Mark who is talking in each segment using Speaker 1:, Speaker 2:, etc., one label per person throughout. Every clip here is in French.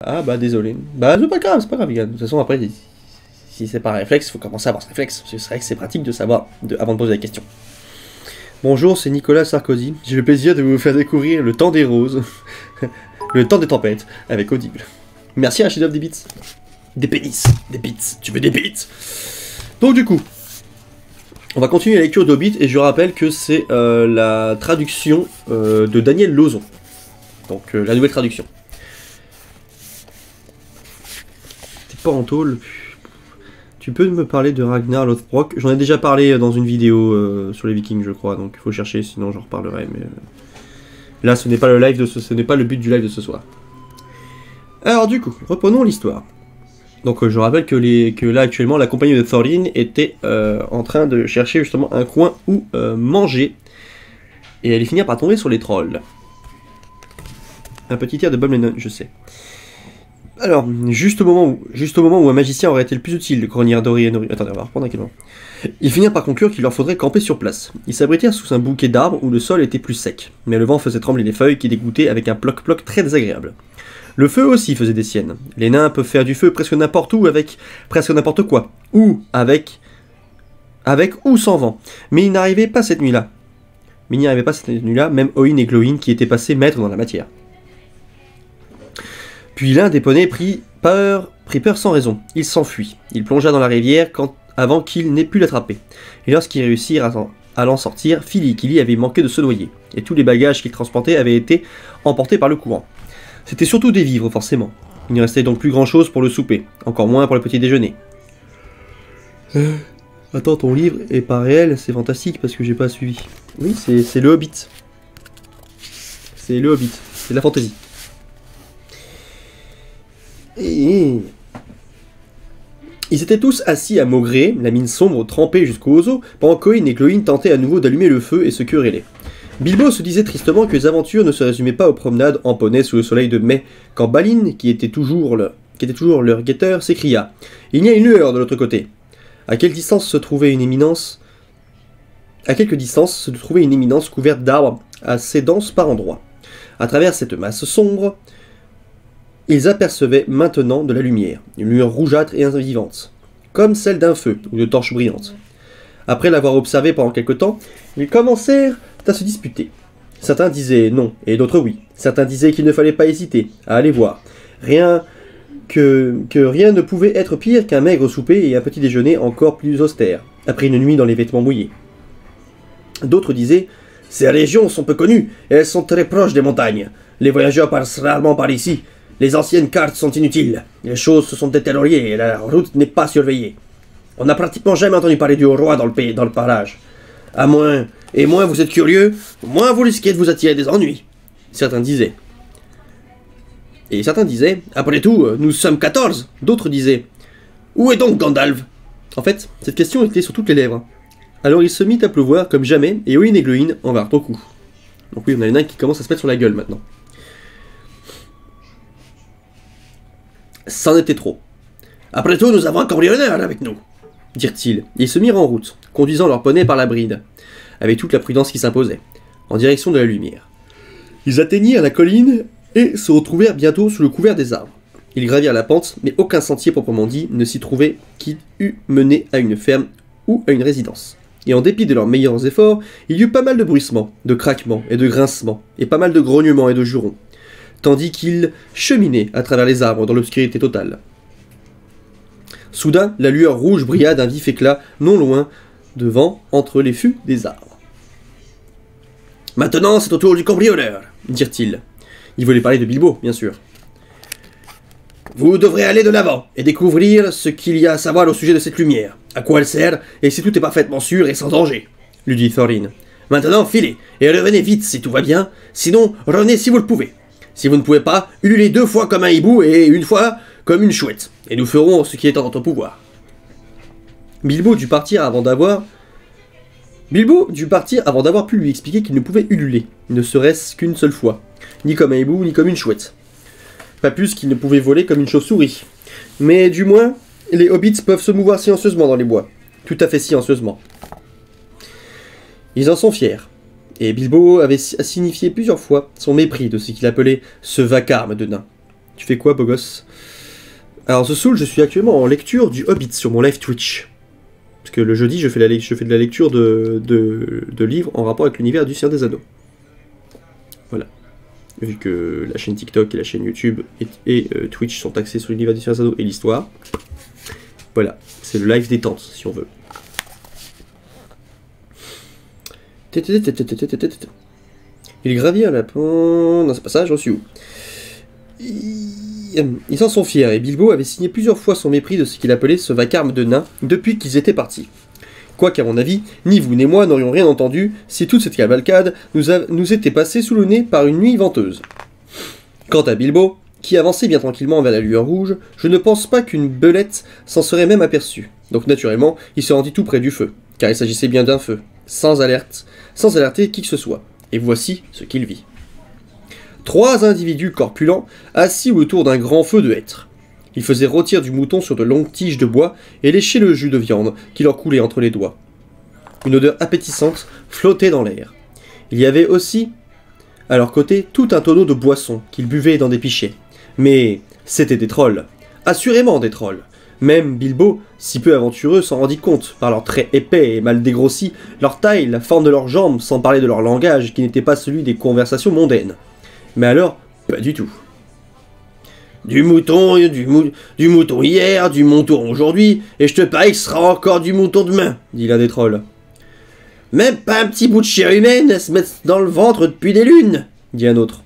Speaker 1: Ah bah désolé. Bah c'est pas grave, les gars. De toute façon, après, si c'est pas un réflexe, il faut commencer à avoir ce réflexe. Parce que c'est vrai que c'est pratique de savoir avant de poser la question. Bonjour, c'est Nicolas Sarkozy. J'ai le plaisir de vous faire découvrir Le Temps des Roses. Le Temps des Tempêtes, avec Audible. Merci à Shadow of des Beats. Des pénis, des beats. Tu veux des beats? Donc du coup, on va continuer la lecture d'Hobbit, et je rappelle que c'est la traduction de Daniel Lauzon. Donc la nouvelle traduction. T'es pas en tôle. Tu peux me parler de Ragnar Lothbrok? J'en ai déjà parlé dans une vidéo sur les Vikings, je crois, donc il faut chercher, sinon j'en reparlerai. Mais là, ce n'est pas le live de ce n'est pas le but du live de ce soir. Alors du coup, reprenons l'histoire. Donc je rappelle que là actuellement, la compagnie de Thorin était en train de chercher justement un coin où manger, et elle est finie par tomber sur les trolls. Un petit air de Bob Lennon, je sais. Alors, juste au moment où un magicien aurait été le plus utile, de Gronir Dori et Nori... Attendez, on va reprendre à quel moment. Ils finirent par conclure qu'il leur faudrait camper sur place. Ils s'abritèrent sous un bouquet d'arbres où le sol était plus sec, mais le vent faisait trembler les feuilles qui dégoûtaient avec un ploc-ploc très désagréable. Le feu aussi faisait des siennes. Les nains peuvent faire du feu presque n'importe où avec presque n'importe quoi. Ou avec ou sans vent. Mais ils n'arrivaient pas cette nuit-là. Même Oin et Glowin qui étaient passés maîtres dans la matière. Puis l'un des poneys prit peur sans raison. Il s'enfuit. Il plongea dans la rivière avant qu'il n'ait pu l'attraper. Et lorsqu'ils réussirent à l'en sortir, Fili Kili avait manqué de se noyer. Et tous les bagages qu'il transportait avaient été emportés par le courant. C'était surtout des vivres, forcément. Il ne restait donc plus grand-chose pour le souper. Encore moins pour le petit déjeuner. Attends, ton livre est pas réel, c'est fantastique parce que j'ai pas suivi. Oui, c'est le Hobbit. C'est le Hobbit. C'est de la fantaisie. Et... Ils étaient tous assis à maugréer, la mine sombre trempée jusqu'aux os, pendant qu'Oin et Glowin tentaient à nouveau d'allumer le feu et se querellaient. Bilbo se disait tristement que les aventures ne se résumaient pas aux promenades en poney sous le soleil de mai, quand Balin, qui était toujours leur guetteur, s'écria « Il y a une lueur de l'autre côté !» À quelques distances se trouvait une éminence couverte d'arbres assez denses par endroits. À travers cette masse sombre, ils apercevaient maintenant de la lumière, une lueur rougeâtre et vivante, comme celle d'un feu ou de torches brillantes. Après l'avoir observé pendant quelque temps, ils commencèrent à se disputer. Certains disaient non, et d'autres oui. Certains disaient qu'il ne fallait pas hésiter à aller voir. Que rien ne pouvait être pire qu'un maigre souper et un petit déjeuner encore plus austère, après une nuit dans les vêtements mouillés. D'autres disaient « Ces régions sont peu connues, et elles sont très proches des montagnes. Les voyageurs passent rarement par ici. Les anciennes cartes sont inutiles. Les choses se sont détériorées et la route n'est pas surveillée. On n'a pratiquement jamais entendu parler du roi dans le parage. Moins vous êtes curieux, moins vous risquez de vous attirer des ennuis. » Certains disaient. Et certains disaient « Après tout, nous sommes 14 !» D'autres disaient « Où est donc Gandalf ?» En fait, cette question était sur toutes les lèvres. Alors il se mit à pleuvoir comme jamais, et Oin et Glowin en vinrent au cou. Donc oui, on a les nains qui commencent à se mettre sur la gueule maintenant. C'en était trop. « Après tout, nous avons un cambrioleur avec nous !» dirent-ils, et ils se mirent en route, conduisant leur poney par la bride, avec toute la prudence qui s'imposait, en direction de la lumière. Ils atteignirent la colline et se retrouvèrent bientôt sous le couvert des arbres. Ils gravirent la pente, mais aucun sentier proprement dit ne s'y trouvait qui eût mené à une ferme ou à une résidence. Et en dépit de leurs meilleurs efforts, il y eut pas mal de bruissements, de craquements et de grincements, et pas mal de grognements et de jurons, tandis qu'ils cheminaient à travers les arbres dans l'obscurité totale. Soudain, la lueur rouge brilla d'un vif éclat non loin devant, entre les fûts des arbres. « Maintenant, c'est au tour du cambrioleur !» dirent-ils. Ils voulaient parler de Bilbo, bien sûr. « Vous devrez aller de l'avant et découvrir ce qu'il y a à savoir au sujet de cette lumière, à quoi elle sert, et si tout est parfaitement sûr et sans danger, » lui dit Thorin. « Maintenant, filez, et revenez vite si tout va bien, sinon revenez si vous le pouvez. Si vous ne pouvez pas, hurlez 2 fois comme un hibou et 1 fois comme une chouette, et nous ferons ce qui est en notre pouvoir. » Bilbo dut partir avant d'avoir pu lui expliquer qu'il ne pouvait ululer, ne serait-ce qu'une seule fois, ni comme un hibou, ni comme une chouette. Pas plus qu'il ne pouvait voler comme une chauve-souris. Mais du moins, les hobbits peuvent se mouvoir silencieusement dans les bois, tout à fait silencieusement. Ils en sont fiers, et Bilbo avait signifié plusieurs fois son mépris de ce qu'il appelait ce vacarme de nains. Tu fais quoi, beau gosse? Alors, The Soul, je suis actuellement en lecture du Hobbit sur mon live Twitch. Parce que le jeudi, je fais de la lecture de livres en rapport avec l'univers du Seigneur des Anneaux. Voilà. Vu que la chaîne TikTok et la chaîne YouTube et Twitch sont axés sur l'univers du Seigneur des Anneaux et l'histoire. Voilà. C'est le live détente, si on veut. Il gravit à la pente... Non, c'est pas ça, j'en suis où? Ils en sont fiers, et Bilbo avait signé plusieurs fois son mépris de ce qu'il appelait ce vacarme de nains depuis qu'ils étaient partis. Quoiqu'à mon avis, ni vous ni moi n'aurions rien entendu si toute cette cavalcade nous était passée sous le nez par une nuit venteuse. Quant à Bilbo, qui avançait bien tranquillement vers la lueur rouge, je ne pense pas qu'une belette s'en serait même aperçue. Donc naturellement, il se rendit tout près du feu, car il s'agissait bien d'un feu, sans alerter qui que ce soit. Et voici ce qu'il vit. 3 individus corpulents, assis autour d'un grand feu de hêtre. Ils faisaient rôtir du mouton sur de longues tiges de bois et léchaient le jus de viande qui leur coulait entre les doigts. Une odeur appétissante flottait dans l'air. Il y avait aussi, à leur côté, tout un tonneau de boissons qu'ils buvaient dans des pichets. Mais c'étaient des trolls. Assurément des trolls. Même Bilbo, si peu aventureux, s'en rendit compte, par leurs traits épais et mal dégrossis, leur taille, la forme de leurs jambes, sans parler de leur langage, qui n'était pas celui des conversations mondaines. Mais alors, pas du tout. Du mouton hier, du mouton aujourd'hui, et je te parie que ce sera encore du mouton demain, dit l'un des trolls. Même pas un petit bout de chair humaine à se mettre dans le ventre depuis des lunes, dit un autre.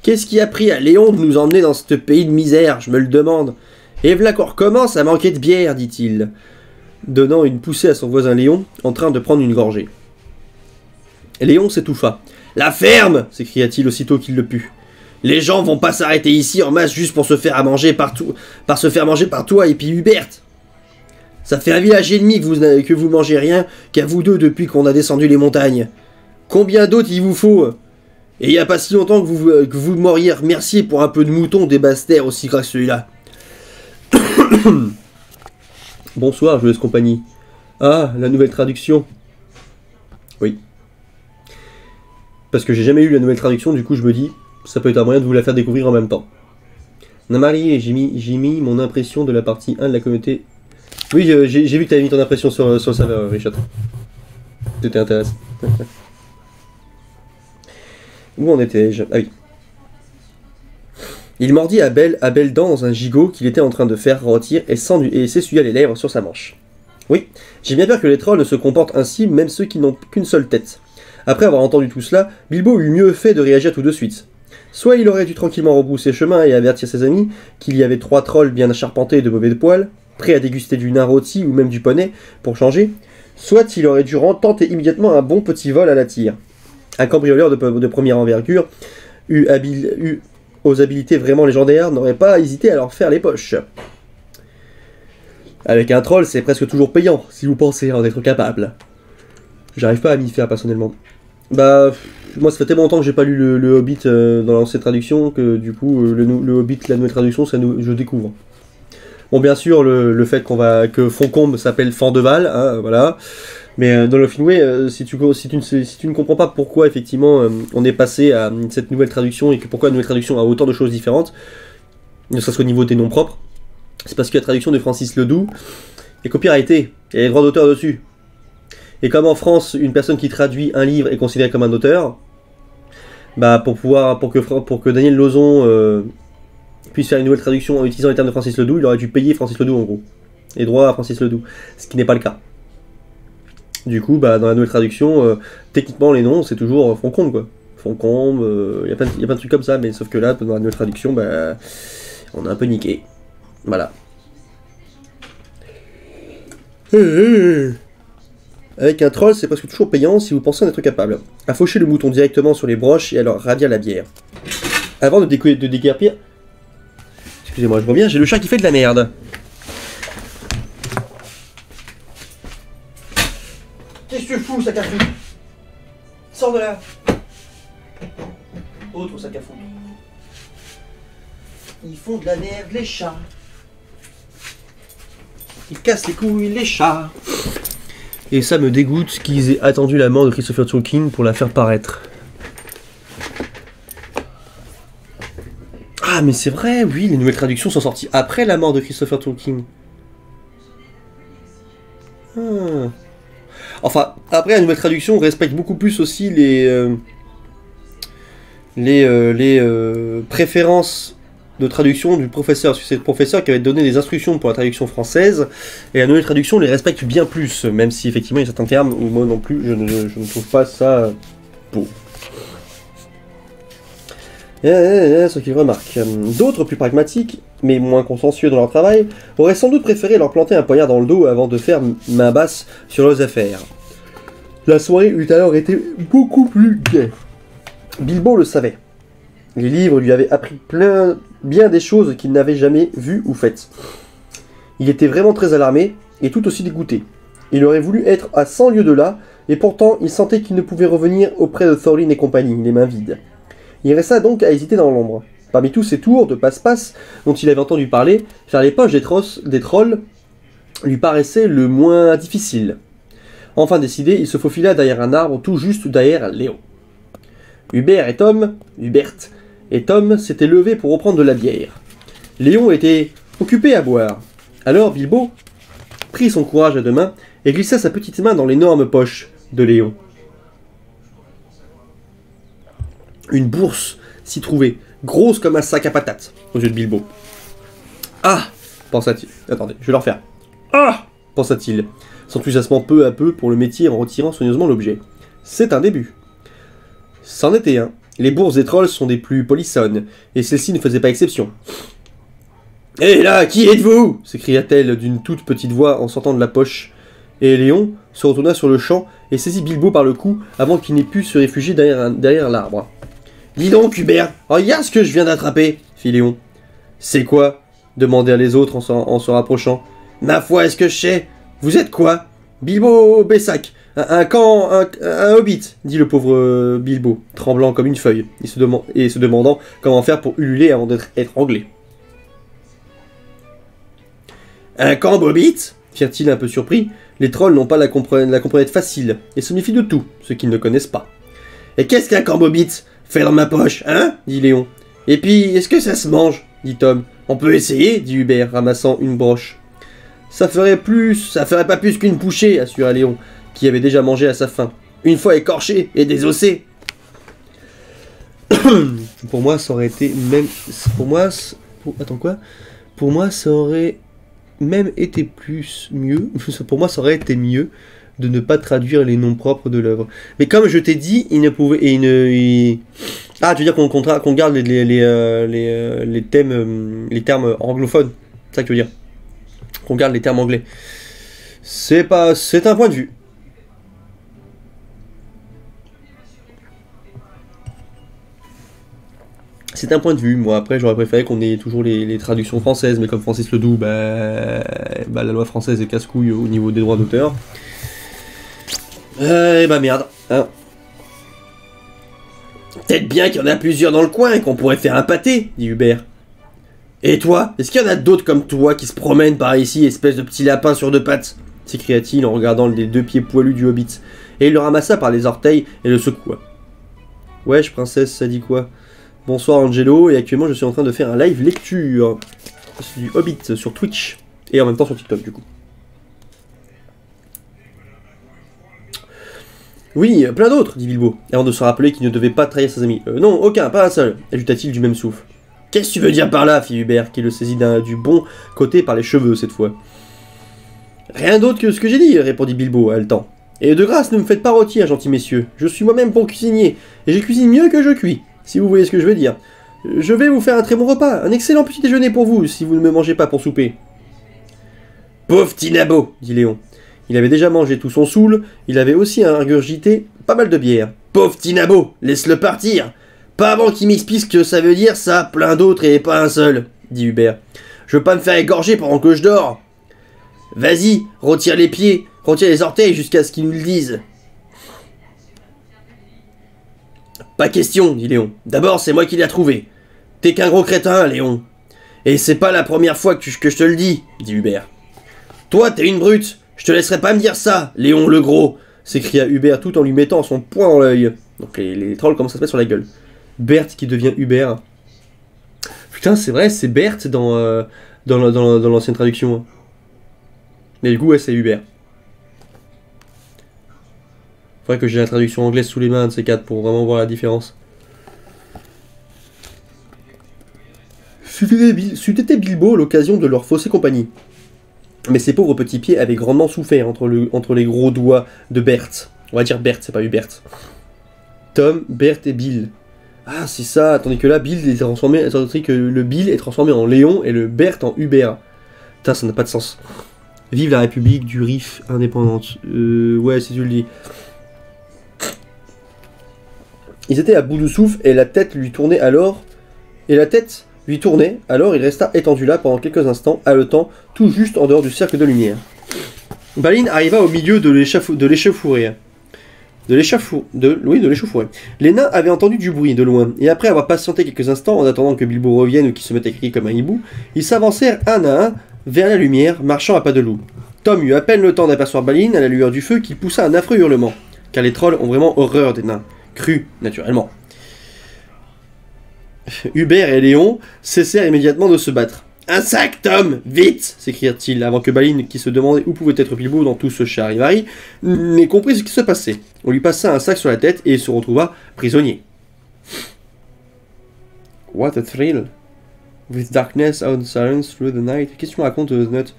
Speaker 1: Qu'est-ce qui a pris à Léon de nous emmener dans ce pays de misère, je me le demande. Et v'là qu'on recommence à manquer de bière, dit-il, donnant une poussée à son voisin Léon, en train de prendre une gorgée. Léon s'étouffa. « La ferme !» s'écria-t-il aussitôt qu'il le put. « Les gens vont pas s'arrêter ici en masse juste pour se faire manger par toi et puis Hubert. Ça fait un village et demi que vous mangez rien qu'à vous deux depuis qu'on a descendu les montagnes. Combien d'autres il vous faut? Et il y a pas si longtemps que vous m'auriez remercié pour un peu de mouton des basses terres aussi gras que celui-là. » Bonsoir, je vous laisse compagnie. Ah, la nouvelle traduction. Oui. Parce que j'ai jamais eu la nouvelle traduction, du coup je me dis, ça peut être un moyen de vous la faire découvrir en même temps. Namari, j'ai mis mon impression de la partie 1 de la communauté. Oui, j'ai vu que tu avais mis ton impression sur le serveur, Richard. C'était intéressant. Où en étais-je? Ah oui. Il mordit à belles dents dans un gigot qu'il était en train de faire rôtir et s'essuya les lèvres sur sa manche. Oui, j'ai bien peur que les trolls ne se comportent ainsi, même ceux qui n'ont qu'une seule tête. Après avoir entendu tout cela, Bilbo eut mieux fait de réagir tout de suite. Soit il aurait dû tranquillement rebrousser chemin et avertir ses amis qu'il y avait 3 trolls bien charpentés de mauvais poils, prêts à déguster du nain rôti ou même du poney pour changer, soit il aurait dû tenter immédiatement un bon petit vol à la tire. Un cambrioleur de première envergure aux habilités vraiment légendaires n'aurait pas hésité à leur faire les poches. Avec un troll, c'est presque toujours payant, si vous pensez en être capable. J'arrive pas à m'y faire personnellement. Bah, moi ça fait tellement longtemps que j'ai pas lu le Hobbit dans l'ancienne traduction que du coup le Hobbit, la nouvelle traduction, je découvre. Bon, bien sûr, le fait que Foncombe s'appelle Fandeval, hein, voilà. Mais dans le Finway, si tu ne comprends pas pourquoi effectivement on est passé à cette nouvelle traduction et que pourquoi la nouvelle traduction a autant de choses différentes, ne serait-ce qu'au niveau des noms propres, c'est parce que la traduction de Francis Ledoux est copyrightée, il y a les droits d'auteur dessus. Et comme en France, une personne qui traduit un livre est considérée comme un auteur, bah pour que Daniel Lauzon puisse faire une nouvelle traduction en utilisant les termes de Francis Ledoux, il aurait dû payer Francis Ledoux en gros. Les droits à Francis Ledoux, ce qui n'est pas le cas. Du coup, bah, dans la nouvelle traduction, techniquement les noms c'est toujours Foncombe quoi. Foncombe, y a plein de trucs comme ça, mais sauf que là, dans la nouvelle traduction, bah, on a un peu niqué. Voilà. Avec un troll, c'est presque toujours payant si vous pensez en être capable. À faucher le mouton directement sur les broches et à leur ravir la bière. Avant de déguerpir... Excusez-moi, je reviens, j'ai le chat qui fait de la merde. Qu'est-ce que tu fous, sac à foutre? Sors de là. Autre sac à foutre. Ils font de la merde, les chats. Ils cassent les couilles, les chats. Et ça me dégoûte qu'ils aient attendu la mort de Christopher Tolkien pour la faire paraître. Ah, mais c'est vrai, oui, les nouvelles traductions sont sorties après la mort de Christopher Tolkien. Ah. Enfin, après, la nouvelle traduction respecte beaucoup plus aussi les préférences de traduction du professeur. Parce que c'est le professeur qui avait donné des instructions pour la traduction française, et la nouvelle traduction les respecte bien plus, même si effectivement il y a certains termes où moi non plus je ne trouve pas ça beau. Ce qu'ils remarquent. D'autres, plus pragmatiques, mais moins consciencieux dans leur travail, auraient sans doute préféré leur planter un poignard dans le dos avant de faire main basse sur leurs affaires. La soirée eût alors été beaucoup plus gaie. Bilbo le savait. Les livres lui avaient appris bien des choses qu'il n'avait jamais vues ou faites. Il était vraiment très alarmé, et tout aussi dégoûté. Il aurait voulu être à 100 lieues de là, et pourtant il sentait qu'il ne pouvait revenir auprès de Thorin et compagnie, les mains vides. Il resta donc à hésiter dans l'ombre. Parmi tous ces tours de passe-passe dont il avait entendu parler, faire les poches des trolls lui paraissait le moins difficile. Enfin décidé, il se faufila derrière un arbre tout juste derrière Léon. Hubert et Tom s'étaient levés pour reprendre de la bière. Léon était occupé à boire. Alors Bilbo prit son courage à deux mains et glissa sa petite main dans l'énorme poche de Léon. Une bourse s'y trouvait, grosse comme un sac à patates, aux yeux de Bilbo. Ah, pensa-t-il. Attendez, je vais le refaire. Ah, pensa-t-il, s'enthousiasmant peu à peu pour le métier en retirant soigneusement l'objet. C'est un début. C'en était un. Les bourses des trolls sont des plus polissonnes, et celle-ci ne faisait pas exception. « Hé là, qui êtes-vous » s'écria-t-elle d'une toute petite voix en sortant de la poche. Et Léon se retourna sur le champ et saisit Bilbo par le cou avant qu'il n'ait pu se réfugier derrière l'arbre. « Dis donc, Hubert, regarde ce que je viens d'attraper » fit Léon. « C'est quoi » demandèrent les autres en se rapprochant. « Ma foi, est-ce que je sais ? Vous êtes quoi ?»« Bilbo Bessac, un hobbit, dit le pauvre Bilbo, tremblant comme une feuille, et se demandant comment faire pour ululer avant d'être étranglé. Un camp hobbit ? Firent-ils un peu surpris. Les trolls n'ont pas la comprenette facile, et se méfient de tout, ce qu'ils ne connaissent pas. Et qu'est-ce qu'un camp hobbit fait dans ma poche, hein ? Dit Léon. Et puis, est-ce que ça se mange ? Dit Tom. On peut essayer, dit Hubert, ramassant une broche. Ça ferait pas plus qu'une bouchée, assura Léon, qui avait déjà mangé à sa faim. Une fois écorché et désossé. Pour moi, ça aurait été même... Attends, quoi ? Pour moi, ça aurait même été mieux. Pour moi, ça aurait été mieux de ne pas traduire les noms propres de l'œuvre. Mais comme je t'ai dit, il ne pouvait... Ah, tu veux dire qu'on garde les termes anglophones. C'est ça que tu veux dire. Qu'on garde les termes anglais. C'est un point de vue. C'est un point de vue. Moi, après, j'aurais préféré qu'on ait toujours les traductions françaises, mais comme Francis Ledoux, la loi française est casse-couille au niveau des droits d'auteur. Merde. Hein. Peut-être bien qu'il y en a plusieurs dans le coin et qu'on pourrait faire un pâté, dit Hubert. Et toi, est-ce qu'il y en a d'autres comme toi qui se promènent par ici, espèce de petit lapin sur deux pattes ? S'écria-t-il en regardant les deux pieds poilus du hobbit, et il le ramassa par les orteils et le secoua. Wesh, princesse, ça dit quoi ? Bonsoir Angelo, et actuellement je suis en train de faire un live lecture du Hobbit sur Twitch, et en même temps sur TikTok du coup. Oui, plein d'autres, dit Bilbo, avant de se rappeler qu'il ne devait pas trahir ses amis. Non, aucun, pas un seul, ajouta-t-il du même souffle. Qu'est-ce que tu veux dire par là, fit Hubert, qui le saisit du bon côté par les cheveux cette fois. Rien d'autre que ce que j'ai dit, répondit Bilbo, haletant. Et de grâce, ne me faites pas rôtir, gentils messieurs. Je suis moi-même bon cuisinier, et je cuisine mieux que je cuis, si vous voyez ce que je veux dire. Je vais vous faire un très bon repas, un excellent petit déjeuner pour vous, si vous ne me mangez pas pour souper. Pauvre petit nabo, dit Léon. Il avait déjà mangé tout son soul, il avait aussi ingurgité pas mal de bière. Pauvre petit nabo, laisse-le partir. Pas avant qu'il m'explique ce que ça veut dire, ça, plein d'autres et pas un seul, dit Hubert. Je veux pas me faire égorger pendant que je dors. Vas-y, retire les pieds, retire les orteils jusqu'à ce qu'ils nous le disent. Pas question, dit Léon. D'abord, c'est moi qui l'ai trouvé. T'es qu'un gros crétin, Léon. Et c'est pas la première fois que je te le dis, dit Hubert. Toi, t'es une brute. Je te laisserai pas me dire ça, Léon le gros, s'écria Hubert tout en lui mettant son poing dans l'œil. Donc les trolls commencent à se mettre sur la gueule. Bert qui devient Hubert. Putain, c'est vrai, c'est Berthe dans l'ancienne traduction. Mais du coup, ouais, c'est Hubert. Faudrait que j'ai la traduction anglaise sous les mains de ces quatre pour vraiment voir la différence. C'eût été Bilbo l'occasion de leur fausser compagnie. Mais ces pauvres petits pieds avaient grandement souffert entre les gros doigts de Berthe. On va dire Berthe, c'est pas Hubert. Tom, Berthe et Bill. Ah, c'est ça, tandis que là, Bill est transformé, tandis que le Bill est transformé en Léon et le Berthe en Hubert. Putain, ça n'a pas de sens. Vive la République du Rif indépendante. Ouais, si tu le dis. Ils étaient à bout de souffle et la tête lui tournait alors. Alors il resta étendu là pendant quelques instants, haletant, tout juste en dehors du cercle de lumière. Balin arriva au milieu de l'échauffourée. De l'échauffourée. Les nains avaient entendu du bruit de loin, et après avoir patienté quelques instants en attendant que Bilbo revienne ou qu'il se mette à crier comme un hibou, ils s'avancèrent un à un vers la lumière, marchant à pas de loup. Tom eut à peine le temps d'apercevoir Balin à la lueur du feu qu'il poussa un affreux hurlement, car les trolls ont vraiment horreur des nains. Crus, naturellement. Hubert et Léon cessèrent immédiatement de se battre. « Un sac, Tom, vite !» s'écrièrent-ils, avant que Balin, qui se demandait où pouvait être Bilbo dans tout ce charivari, n'ait compris ce qui se passait. On lui passa un sac sur la tête et il se retrouva prisonnier. What a thrill! With darkness out silence through the night. Qu'est-ce que tu me racontes, Nut?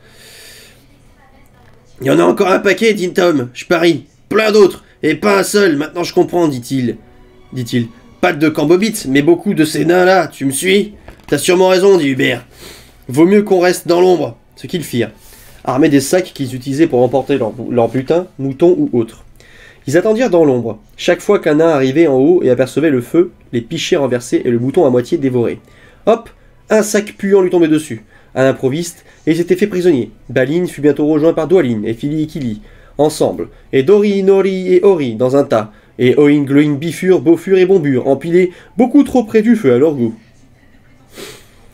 Speaker 1: Il y en a encore un paquet, dit Tom, je parie. Plein d'autres, et pas un seul, maintenant je comprends, dit-il. Pas de cambobites, mais beaucoup de ces nains-là, tu me suis? T'as sûrement raison, dit Hubert. Vaut mieux qu'on reste dans l'ombre, ce qu'ils firent, armés des sacs qu'ils utilisaient pour emporter leur butin, moutons ou autres. Ils attendirent dans l'ombre, chaque fois qu'un nain arrivait en haut et apercevait le feu, les pichets renversés et le bouton à moitié dévoré. Hop, un sac puant lui tombait dessus, à l'improviste, et il s'était fait prisonnier. Balin fut bientôt rejoint par Dwalin et Fili et Kili, ensemble, et Dori, Nori et Ori dans un tas, et Oin, Gloin, Bifur, Bofur et Bombur, empilés beaucoup trop près du feu à leur goût.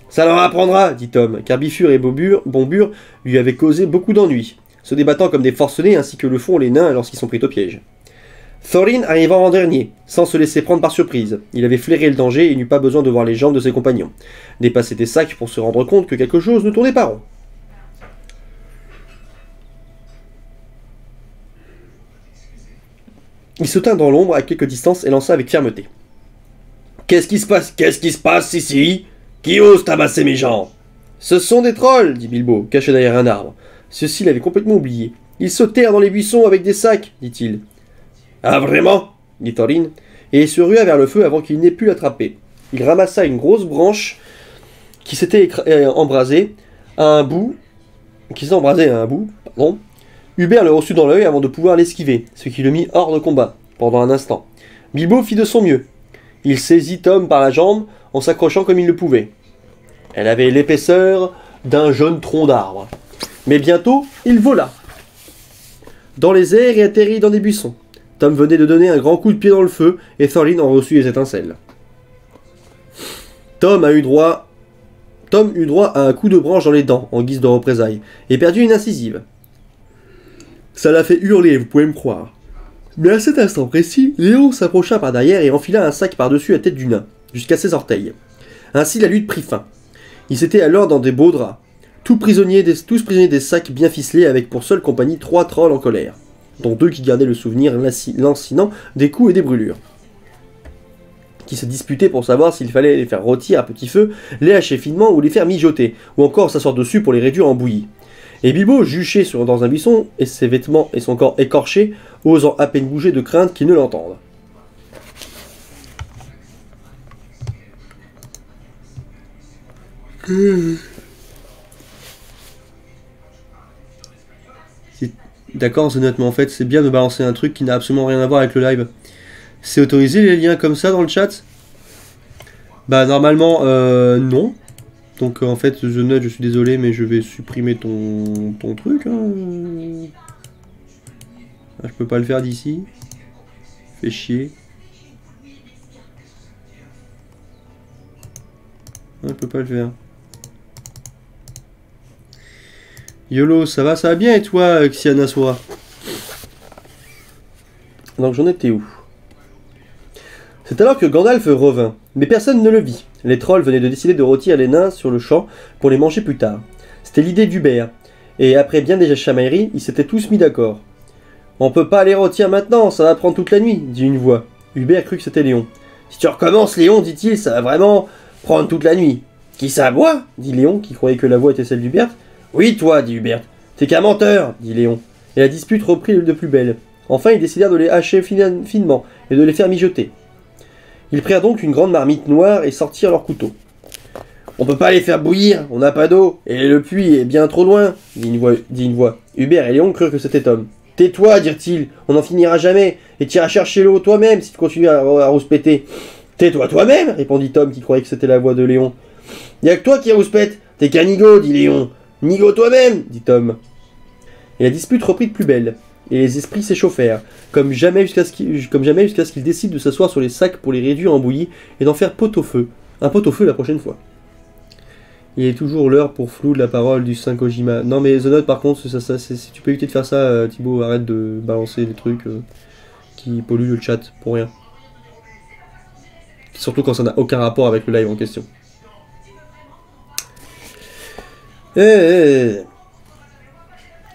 Speaker 1: Ça leur apprendra, dit Tom, car Bifur et Bombur lui avaient causé beaucoup d'ennuis, se débattant comme des forcenés ainsi que le font les nains lorsqu'ils sont pris au piège. Thorin arriva en dernier, sans se laisser prendre par surprise. Il avait flairé le danger et n'eut pas besoin de voir les jambes de ses compagnons, dépasser des sacs pour se rendre compte que quelque chose ne tournait pas rond. Il se tint dans l'ombre à quelque distance et lança avec fermeté. « Qu'est-ce qui se passe ici? Qui ose tabasser mes gens ?»« Ce sont des trolls, dit Bilbo, caché derrière un arbre. Ceux-ci l'avaient complètement oublié. Ils sautèrent dans les buissons avec des sacs, dit-il. Ah vraiment, dit Thorin, et il se rua vers le feu avant qu'il n'ait pu l'attraper. Il ramassa une grosse branche qui s'était embrasée à un bout. Hubert le reçut dans l'œil avant de pouvoir l'esquiver, ce qui le mit hors de combat, pendant un instant. Bilbo fit de son mieux. Il saisit Tom par la jambe en s'accrochant comme il le pouvait. Elle avait l'épaisseur d'un jeune tronc d'arbre. Mais bientôt, il vola dans les airs et atterrit dans des buissons. Tom venait de donner un grand coup de pied dans le feu, et Thorin en reçut les étincelles. Tom eut droit à un coup de branche dans les dents, en guise de représailles, et perdit une incisive. Ça l'a fait hurler, vous pouvez me croire. Mais à cet instant précis, Léon s'approcha par derrière et enfila un sac par-dessus la tête du nain, jusqu'à ses orteils. Ainsi la lutte prit fin. Ils étaient alors dans des beaux draps, tous prisonniers des sacs bien ficelés avec pour seule compagnie 3 trolls en colère, dont 2 qui gardaient le souvenir lancinant des coups et des brûlures, qui se disputaient pour savoir s'il fallait les faire rôtir à petit feu, les hacher finement ou les faire mijoter, ou encore s'asseoir dessus pour les réduire en bouillie. Et Bilbo, juché dans un buisson, et ses vêtements et son corps écorchés, osant à peine bouger de crainte qu'ils ne l'entendent. D'accord, The Note, mais en fait, c'est bien de balancer un truc qui n'a absolument rien à voir avec le live. C'est autorisé les liens comme ça dans le chat? Bah, normalement, non. Donc, en fait, The Note, je suis désolé, mais je vais supprimer ton truc. Hein. Ah, je peux pas le faire d'ici. Fait chier. Ah, je peux pas le faire. YOLO, ça va bien et toi, Xiana Sora? Donc j'en étais où? C'est alors que Gandalf revint, Mais personne ne le vit. Les trolls venaient de décider de rôtir les nains sur le champ pour les manger plus tard. C'était l'idée d'Hubert. Et après bien des chamailleries, ils s'étaient tous mis d'accord. On peut pas les rôtir maintenant, ça va prendre toute la nuit, dit une voix. Hubert crut que c'était Léon. Si tu recommences, Léon, dit-il, ça va vraiment prendre toute la nuit. Qui ça, moi dit Léon, qui croyait que la voix était celle d'Hubert. Oui, toi, dit Hubert. T'es qu'un menteur, dit Léon. Et la dispute reprit de plus belle. Enfin, ils décidèrent de les hacher finement et de les faire mijoter. Ils prirent donc une grande marmite noire et sortirent leurs couteaux. On peut pas les faire bouillir, on n'a pas d'eau, et le puits est bien trop loin, dit une voix. Hubert et Léon crurent que c'était Tom. Tais-toi, dirent-ils, on n'en finira jamais, et t'iras chercher l'eau toi-même si tu continues à rouspéter. Tais-toi toi-même, répondit Tom qui croyait que c'était la voix de Léon. Y'a que toi qui rouspète, t'es qu'un nigo, dit Léon. Nigo toi-même, dit Tom. Et la dispute reprit de plus belle, et les esprits s'échauffèrent, comme jamais jusqu'à ce qu'ils décident de s'asseoir sur les sacs pour les réduire en bouillie et d'en faire pot-au-feu. Un pot-au-feu la prochaine fois. Il est toujours l'heure pour flou de la parole du 5 Ojima. Non mais The Note par contre, si tu peux éviter de faire ça, Thibaut, arrête de balancer des trucs qui polluent le chat pour rien. Surtout quand ça n'a aucun rapport avec le live en question.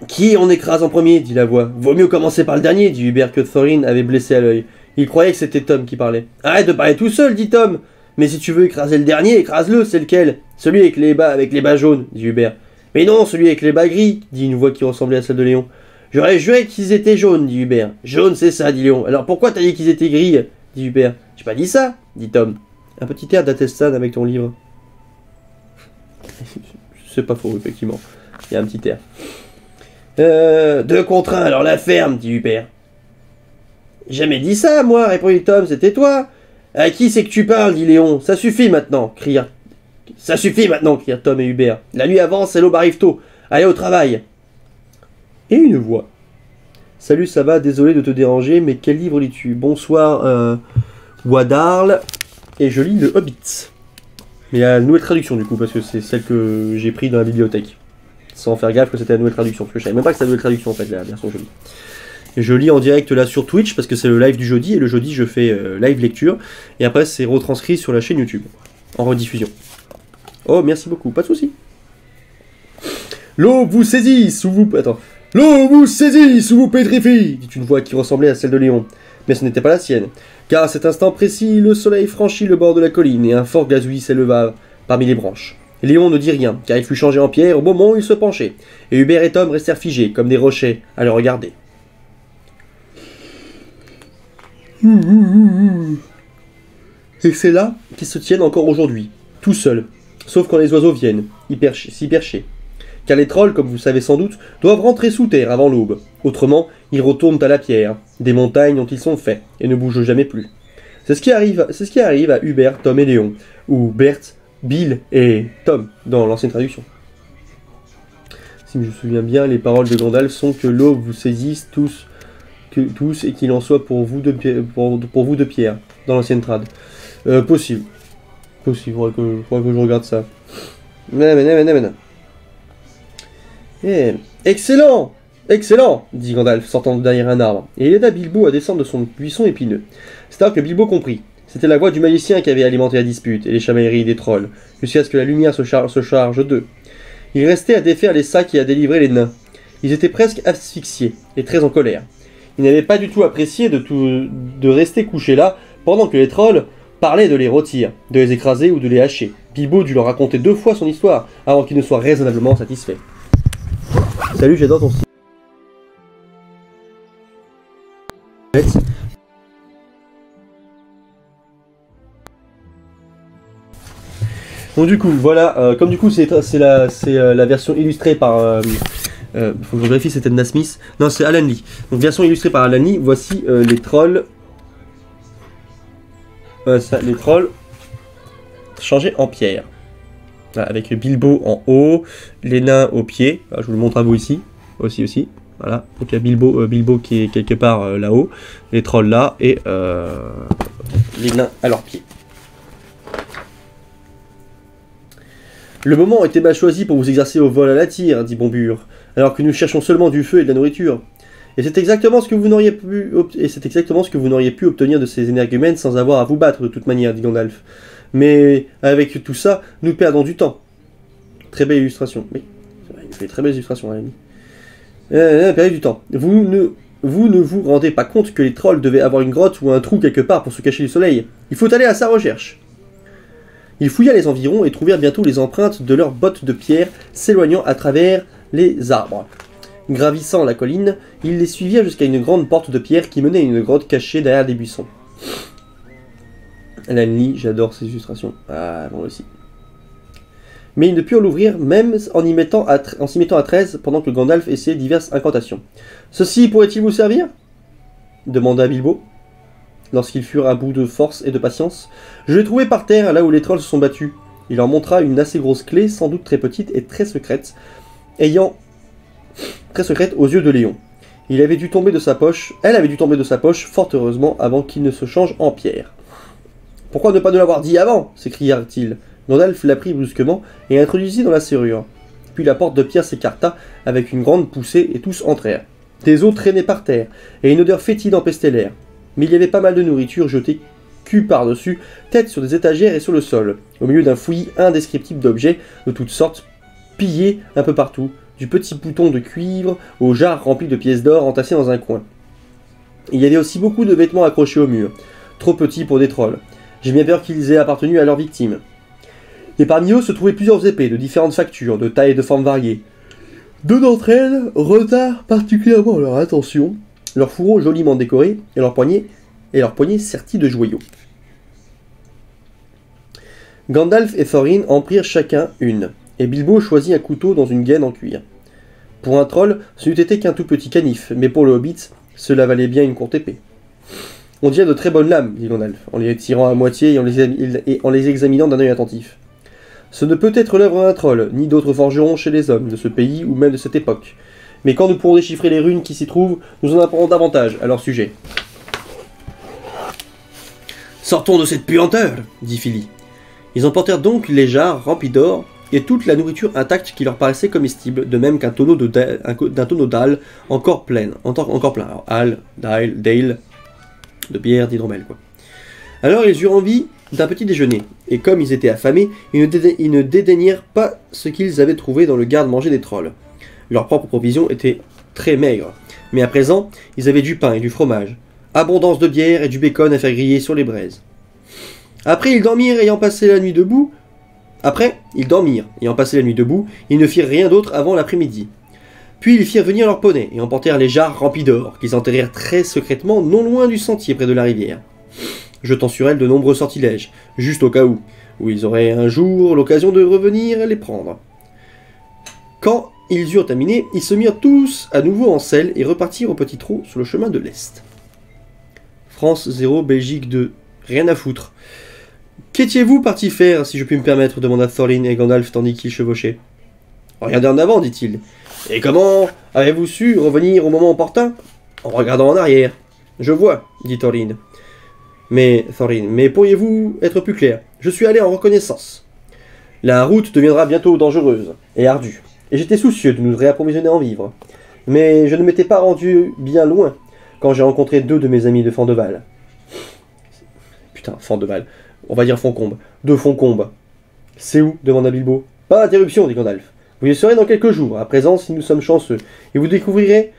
Speaker 1: Qui on écrase en premier, dit la voix. Vaut mieux commencer par le dernier, dit Hubert que Thorin avait blessé à l'œil. Il croyait que c'était Tom qui parlait. Arrête de parler tout seul, dit Tom. Mais si tu veux écraser le dernier, écrase-le, c'est lequel? Celui avec les bas jaunes, dit Hubert. Mais non, celui avec les bas gris, dit une voix qui ressemblait à celle de Léon. J'aurais juré qu'ils étaient jaunes, dit Hubert. Jaune, c'est ça, dit Léon. Alors pourquoi t'as dit qu'ils étaient gris, dit Hubert. J'ai pas dit ça, dit Tom. Un petit air d'Attestan avec ton livre. C'est pas faux, effectivement. Il y a un petit air. 2 contre 1, alors la ferme, dit Hubert. Jamais dit ça, moi, répondit Tom, c'était toi. À qui c'est que tu parles, dit Léon. Ça suffit maintenant, crièrent Tom et Hubert. La nuit avance et l'aube arrive tôt. Allez au travail. Et une voix. Salut, ça va, désolé de te déranger, mais quel livre lis-tu? Bonsoir, Wadarl. Et je lis le Hobbit. Mais la nouvelle traduction, du coup, parce que c'est celle que j'ai prise dans la bibliothèque. Sans faire gaffe que c'était la nouvelle traduction. Parce que je savais même pas que c'était la nouvelle traduction, en fait, la version jolie. Et je lis en direct là sur Twitch, parce que c'est le live du jeudi, et le jeudi, je fais live lecture. Et après, c'est retranscrit sur la chaîne YouTube, en rediffusion. Oh, merci beaucoup, pas de soucis. L'eau vous saisisse ou vous... Attends. L'eau vous saisisse ou vous pétrifie, dit une voix qui ressemblait à celle de Léon. Mais ce n'était pas la sienne. Car à cet instant précis, le soleil franchit le bord de la colline et un fort gazouillis s'éleva parmi les branches. Léon ne dit rien, car il fut changé en pierre au moment où il se penchait. Et Hubert et Tom restèrent figés, comme des rochers, à le regarder. Et c'est là qu'ils se tiennent encore aujourd'hui, tout seuls, sauf quand les oiseaux viennent, s'y percher. Car les trolls, comme vous le savez sans doute, doivent rentrer sous terre avant l'aube. Autrement, ils retournent à la pierre, des montagnes dont ils sont faits, et ne bougent jamais plus. C'est ce qui arrive à Hubert, Tom et Léon, ou Bert, Bill et Tom, dans l'ancienne traduction. Si je me souviens bien, les paroles de Gandalf sont que l'aube vous saisisse tous et qu'il en soit pour vous de pierre, dans l'ancienne trad. Possible. Faudrait que je regarde ça. Excellent, dit Gandalf, sortant de derrière un arbre, et il aida Bilbo à descendre de son buisson épineux. C'est alors que Bilbo comprit. C'était la voix du magicien qui avait alimenté la dispute et les chamailleries des trolls, jusqu'à ce que la lumière se charge d'eux. Il restait à défaire les sacs et à délivrer les nains. Ils étaient presque asphyxiés, et très en colère. Ils n'avaient pas du tout apprécié de rester couchés là, pendant que les trolls parlaient de les rôtir, de les écraser ou de les hacher. Bilbo dut leur raconter 2 fois son histoire, avant qu'ils ne soient raisonnablement satisfaits. Salut, j'adore ton style. Bon du coup, voilà, comme du coup c'est la version illustrée par... faut que je vérifie, c'était Nat Smith. Non, c'est Alan Lee. Donc version illustrée par Alan Lee, voici les trolls... les trolls changés en pierre. Voilà, avec Bilbo en haut, les nains au pied. Voilà, je vous le montre à vous ici. Aussi. Voilà. Donc il y a Bilbo qui est quelque part là-haut. Les trolls là et les nains à leurs pieds. Le moment était mal choisi pour vous exercer au vol à la tire, dit Bombure, alors que nous cherchons seulement du feu et de la nourriture. Et c'est exactement ce que vous n'auriez pu obtenir de ces énergumènes sans avoir à vous battre de toute manière, dit Gandalf. Mais avec tout ça, nous perdons du temps. Très belle illustration. Oui, il fait très belle illustration, l'ami. Perdez du temps. Vous ne vous rendez pas compte que les trolls devaient avoir une grotte ou un trou quelque part pour se cacher du soleil. Il faut aller à sa recherche. Ils fouilla les environs et trouvèrent bientôt les empreintes de leurs bottes de pierre s'éloignant à travers les arbres. Gravissant la colline, ils les suivirent jusqu'à une grande porte de pierre qui menait à une grotte cachée derrière des buissons. Lanley, j'adore ces illustrations. Ah, moi aussi. Mais ils ne purent l'ouvrir même en s'y mettant à 13 pendant que Gandalf essayait diverses incantations. « Ceci pourrait-il vous servir » demanda Bilbo, lorsqu'ils furent à bout de force et de patience. « Je l'ai trouvé par terre, là où les trolls se sont battus. » Il leur montra une assez grosse clé, sans doute très petite et très secrète, aux yeux de Léon. Elle avait dû tomber de sa poche, fort heureusement, avant qu'il ne se change en pierre. « Pourquoi ne pas nous l'avoir dit avant » s'écria-t-il. Gandalf la prit brusquement et introduisit dans la serrure. Puis la porte de pierre s'écarta avec une grande poussée et tous entrèrent. Des os traînaient par terre et une odeur fétide empestait l'air. Mais il y avait pas mal de nourriture jetée cul par-dessus, tête sur des étagères et sur le sol, au milieu d'un fouillis indescriptible d'objets de toutes sortes, pillés un peu partout, du petit bouton de cuivre aux jarres remplies de pièces d'or entassées dans un coin. Il y avait aussi beaucoup de vêtements accrochés au mur, trop petits pour des trolls. J'ai bien peur qu'ils aient appartenu à leurs victimes. Et parmi eux se trouvaient plusieurs épées de différentes factures, de tailles et de formes variées. Deux d'entre elles retinrent particulièrement leur attention, leurs fourreaux joliment décorés et leurs poignets sertis de joyaux. Gandalf et Thorin en prirent chacun une, et Bilbo choisit un couteau dans une gaine en cuir. Pour un troll, ce n'eût été qu'un tout petit canif, mais pour le hobbit, cela valait bien une courte épée. On dirait de très bonnes lames, dit Gandalf, en les tirant à moitié et en les examinant d'un œil attentif. Ce ne peut être l'œuvre d'un troll, ni d'autres forgerons chez les hommes de ce pays ou même de cette époque. Mais quand nous pourrons déchiffrer les runes qui s'y trouvent, nous en apprendrons davantage à leur sujet. « Sortons de cette puanteur » dit Fili. Ils emportèrent donc les jarres remplies d'or et toute la nourriture intacte qui leur paraissait comestible, de même qu'un tonneau d'âle encore plein. Alors, âle, dale, de bière, d'hydromel, quoi. Alors ils eurent envie d'un petit déjeuner, et comme ils étaient affamés, ils ne dédaignèrent pas ce qu'ils avaient trouvé dans le garde-manger des trolls. Leurs propres provisions étaient très maigres, mais à présent, ils avaient du pain et du fromage, abondance de bière et du bacon à faire griller sur les braises. Après, ils dormirent ayant passé la nuit debout, ils ne firent rien d'autre avant l'après-midi. Puis ils firent venir leurs poneys et emportèrent les jarres remplies d'or, qu'ils enterrèrent très secrètement non loin du sentier près de la rivière, jetant sur elles de nombreux sortilèges, juste au cas où ils auraient un jour l'occasion de revenir les prendre. Quand ils eurent terminé, ils se mirent tous à nouveau en selle et repartirent au petit trot sur le chemin de l'Est. France 0, Belgique 2. Rien à foutre. Qu'étiez-vous parti faire, si je puis me permettre, demanda Thorin et Gandalf tandis qu'ils chevauchaient. Regardez en avant, dit-il. Et comment avez-vous su revenir au moment opportun? En regardant en arrière. Je vois, dit Thorin. Mais pourriez-vous être plus clair? Je suis allé en reconnaissance. La route deviendra bientôt dangereuse et ardue, et j'étais soucieux de nous réapprovisionner en vivres. Mais je ne m'étais pas rendu bien loin quand j'ai rencontré deux de mes amis de Fandeval. Putain, Fandeval. On va dire Foncombe. De Foncombe. C'est où? Demanda Bilbo. Pas d'interruption, dit Gandalf. Vous y serez dans quelques jours, à présent si nous sommes chanceux, et vous découvrirez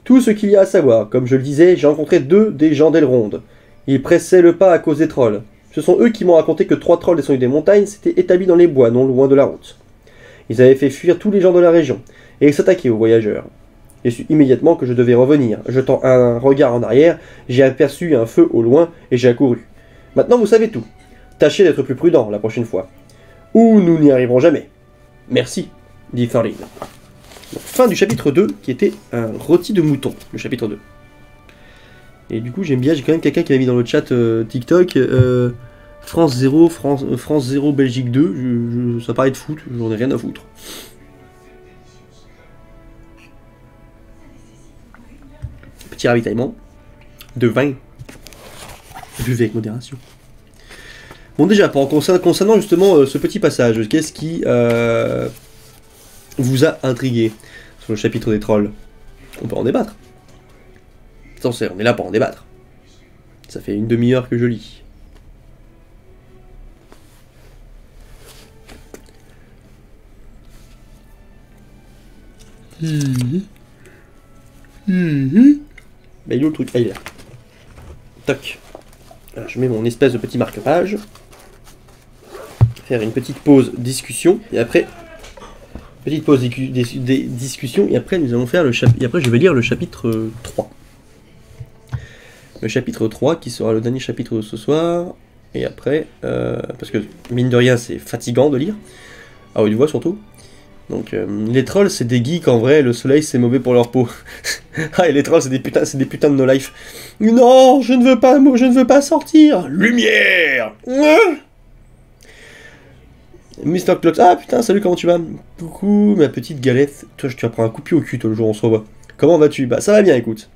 Speaker 1: tout ce qu'il y a à savoir. Comme je le disais, j'ai rencontré deux des gens d'Elrond. Ils pressaient le pas à cause des trolls. Ce sont eux qui m'ont raconté que 3 trolls descendus des montagnes s'étaient établis dans les bois, non loin de la route. Ils avaient fait fuir tous les gens de la région, et ils s'attaquaient aux voyageurs. J'ai su immédiatement que je devais revenir. Jetant un regard en arrière, j'ai aperçu un feu au loin, et j'ai accouru. Maintenant vous savez tout. Tâchez d'être plus prudent la prochaine fois. Ou nous n'y arriverons jamais. Merci, dit Thorin. Fin du chapitre 2, qui était un rôti de mouton, le chapitre 2. Et du coup, j'aime bien, j'ai quand même quelqu'un qui m'a mis dans le chat TikTok, France 0, France 0, Belgique 2, ça paraît de foot, j'en ai rien à foutre. Petit ravitaillement de vin. Buvez avec modération. Bon déjà, concernant justement ce petit passage, qu'est-ce qui vous a intrigué sur le chapitre des trolls? On peut en débattre. Attention, on est là pour en débattre. Ça fait une demi-heure que je lis. Bah il est où le truc? Ah, il est là. Toc. Alors, je mets mon espèce de petit marque-page. Faire une petite pause discussion et après petite pause discussion et après nous allons faire le chapitre. Et après je vais lire le chapitre 3. Le chapitre 3 qui sera le dernier chapitre de ce soir. Et après, parce que mine de rien c'est fatigant de lire. À haute voix surtout. Donc les trolls c'est des geeks en vrai, le soleil c'est mauvais pour leur peau. Ah et les trolls c'est des putains de no life. Non, je ne veux pas sortir. Lumière. Mr. Clocks, ah putain, salut, comment tu vas? Coucou, ma petite galette. Toi, tu vas prendre un coup de pied au cul, toi, le jour où on se revoit. Comment vas-tu? Bah, ça va bien, écoute.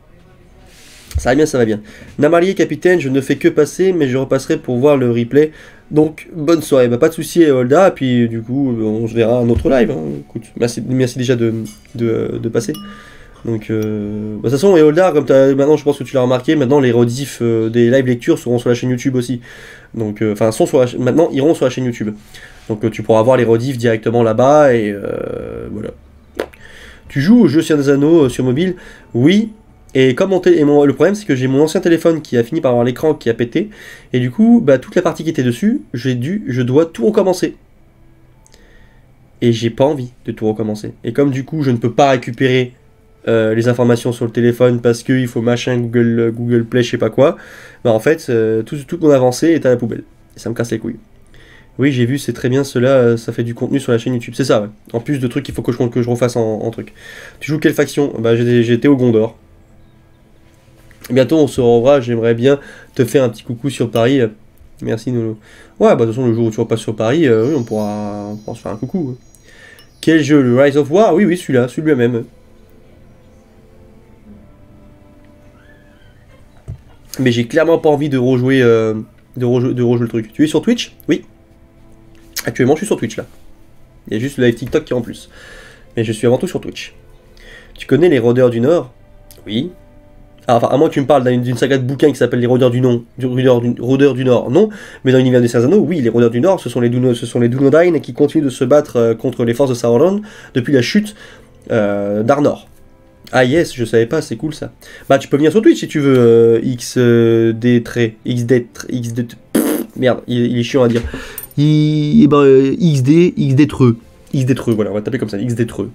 Speaker 1: Ça va bien, ça va bien. Namarié, capitaine, je ne fais que passer, mais je repasserai pour voir le replay. Donc, bonne soirée. Bah, pas de soucis, Holda, puis du coup, on se verra un autre live. Hein. Écoute, merci déjà de passer. Donc, bah, de toute façon, Holda, comme maintenant, je pense que tu l'as remarqué, maintenant, les rediffs des live lectures seront sur la chaîne YouTube aussi. Donc, enfin, maintenant, iront sur la chaîne YouTube. Donc tu pourras voir les rediffs directement là-bas et voilà. Tu joues au jeu Seigneur des Anneaux sur mobile? Oui. Et comme le problème c'est que j'ai mon ancien téléphone qui a fini par avoir l'écran qui a pété. Et du coup, bah, toute la partie qui était dessus, je dois tout recommencer. Et j'ai pas envie de tout recommencer. Et comme du coup je ne peux pas récupérer les informations sur le téléphone parce qu'il faut machin Google Play, je sais pas quoi, bah en fait toute mon avancée est à la poubelle. Et ça me casse les couilles. Oui, j'ai vu, c'est très bien, cela, ça fait du contenu sur la chaîne YouTube. C'est ça, ouais. En plus de trucs qu'il faut que je refasse en truc. Tu joues quelle faction? Bah, j'étais au Gondor. Bientôt, on se revoit, j'aimerais bien te faire un petit coucou sur Paris. Merci, Nolo. Ouais, bah, de toute façon, le jour où tu repasses sur Paris, oui, on pourra se faire un coucou. Quel jeu? Le Rise of War? Oui, celui-là même. Mais j'ai clairement pas envie de rejouer, de rejouer le truc. Tu es sur Twitch? Oui. Actuellement, je suis sur Twitch, là. Il y a juste le live TikTok qui est en plus. Mais je suis avant tout sur Twitch. Tu connais les Rôdeurs du Nord? Oui. Ah, enfin, à moins que tu me parles d'une saga de bouquins qui s'appelle les Rôdeurs du Rôdeurs du Nord, non. Mais dans l'univers des Seigneurs des Anneaux, oui, les Rôdeurs du Nord, ce sont les Dunedain qui continuent de se battre contre les forces de Sauron depuis la chute d'Arnor. Ah yes, je savais pas, c'est cool ça. Bah, tu peux venir sur Twitch si tu veux, merde, il est chiant à dire. XD-treux, voilà, on va taper comme ça, XD-treux.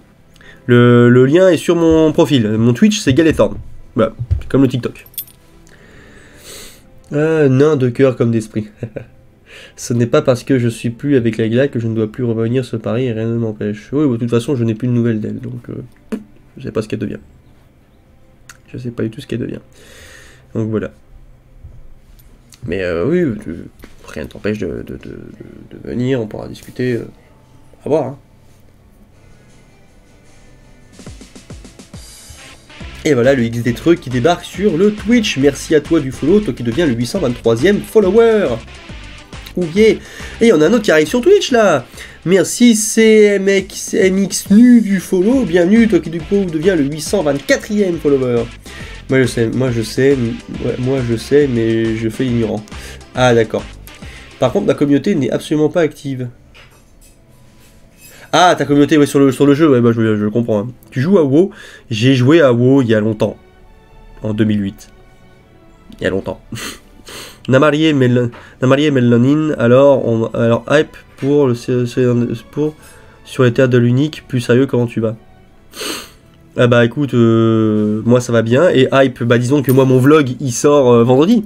Speaker 1: Le lien est sur mon profil, mon Twitch c'est Galethorn, voilà, comme le TikTok. Nain de cœur comme d'esprit. Ce n'est pas parce que je suis plus avec la Gla que je ne dois plus revenir sur Paris et rien ne m'empêche. Oui, de toute façon je n'ai plus de nouvelles d'elle, donc je sais pas ce qu'elle devient. Je sais pas du tout ce qu'elle devient. Donc voilà. Mais oui, rien ne t'empêche de venir, on pourra discuter. À voir. Hein. Et voilà le XD Truc qui débarque sur le Twitch. Merci à toi du follow, toi qui deviens le 823e follower. Oh yeah. Et il y en a un autre qui arrive sur Twitch là. Merci CMX nu du follow. Bienvenue, toi qui du coup deviens le 824e follower. Moi je sais, mais je fais ignorant. Ah d'accord. Par contre, ma communauté n'est absolument pas active. Ah, ta communauté, ouais, sur le jeu, ouais, bah je comprends. Hein. Tu joues à WoW? J'ai joué à WoW il y a longtemps. En 2008. Il y a longtemps. Namarié Melanin, alors hype pour sur les terres de l'unique, plus sérieux, comment tu vas? Ah bah écoute, moi ça va bien, et hype, bah disons que moi mon vlog il sort vendredi.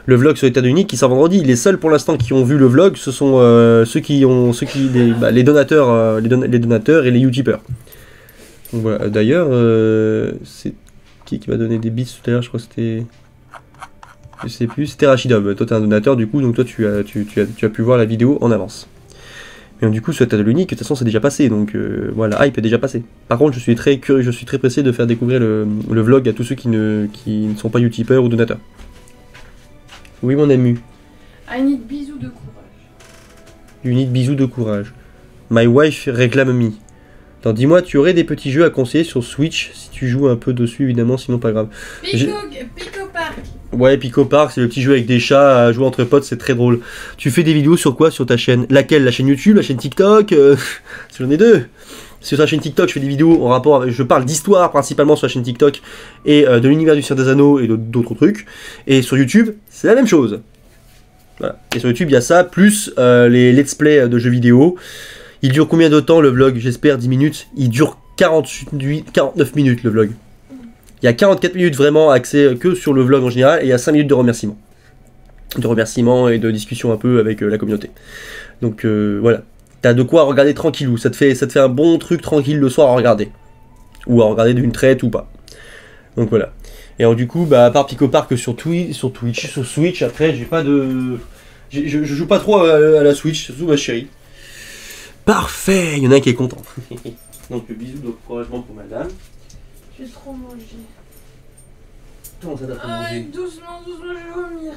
Speaker 1: Le vlog sur les terres de l'unique qui sort vendredi. Les seuls pour l'instant qui ont vu le vlog, ce sont les donateurs, les donateurs et les youtubeurs. Donc voilà, d'ailleurs, c'est qui m'a donné des bits tout à l'heure, je crois que c'était... Je sais plus, c'était Rachidov. Toi t'es un donateur du coup, donc toi tu as pu voir la vidéo en avance. Mais du coup, sur la terre de l'unique, de toute façon c'est déjà passé, donc voilà, hype est déjà passé. Par contre, je suis très curieux, je suis très pressé de faire découvrir le vlog à tous ceux qui ne sont pas youtubeurs ou donateurs. Oui, mon ami.
Speaker 2: I need bisous de courage.
Speaker 1: You need bisous de courage. My wife réclame me. Attends, dis-moi, tu aurais des petits jeux à conseiller sur Switch si tu joues un peu dessus, évidemment, sinon pas grave.
Speaker 2: Pico Park.
Speaker 1: Ouais, Pico Park, c'est le petit jeu avec des chats à jouer entre potes, c'est très drôle. Tu fais des vidéos sur quoi sur ta chaîne? Laquelle? La chaîne YouTube, la chaîne TikTok J'en ai deux. Sur la chaîne TikTok, je fais des vidéos en rapport avec... Je parle d'histoire principalement sur la chaîne TikTok et de l'univers du Seigneur des Anneaux et d'autres trucs. Et sur YouTube, c'est la même chose. Voilà. Et sur YouTube, il y a ça, plus les let's play de jeux vidéo. Il dure combien de temps le vlog? J'espère 10 minutes. Il dure 49 minutes le vlog. Il y a 44 minutes vraiment axé que sur le vlog en général et il y a 5 minutes de remerciements. De remerciements et de discussion un peu avec la communauté. Donc voilà. T'as de quoi regarder tranquillou. Ça te fait un bon truc tranquille le soir à regarder. Ou à regarder d'une traite ou pas. Donc voilà. Et alors du coup, bah, à part Pico Park sur Twitch, sur Switch, après j'ai pas de... Je joue pas trop à la Switch, surtout ma chérie. Parfait, il y en a un qui est content. Donc bisous d'encouragement pour madame.
Speaker 2: J'ai trop mangé.
Speaker 1: Comment ça t'as trop mangé?
Speaker 2: Doucement, je vais vomir.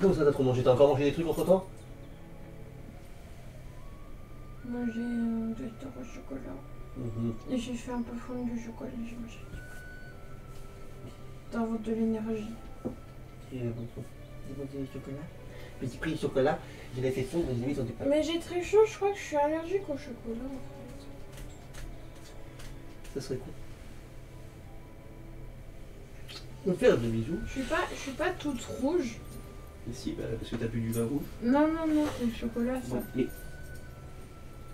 Speaker 1: Comment ça t'as trop mangé? T'as encore mangé des trucs entre temps?
Speaker 2: Manger des torts au chocolat. Et j'ai fait un peu fondre du chocolat, j'ai mangé. D'avoir de l'énergie.
Speaker 1: Des chocolat. Petit prix de chocolat, je l'ai fait fondre et je l'ai mis sur du pain.
Speaker 2: Mais j'ai très chaud, je crois que je suis allergique au chocolat en fait.
Speaker 1: Ça serait cool. On fait des bisous.
Speaker 2: Je suis pas toute rouge.
Speaker 1: Mais si, bah, parce que t'as bu du vin rouge.
Speaker 2: Non, c'est le chocolat ça.
Speaker 1: Bon, mais...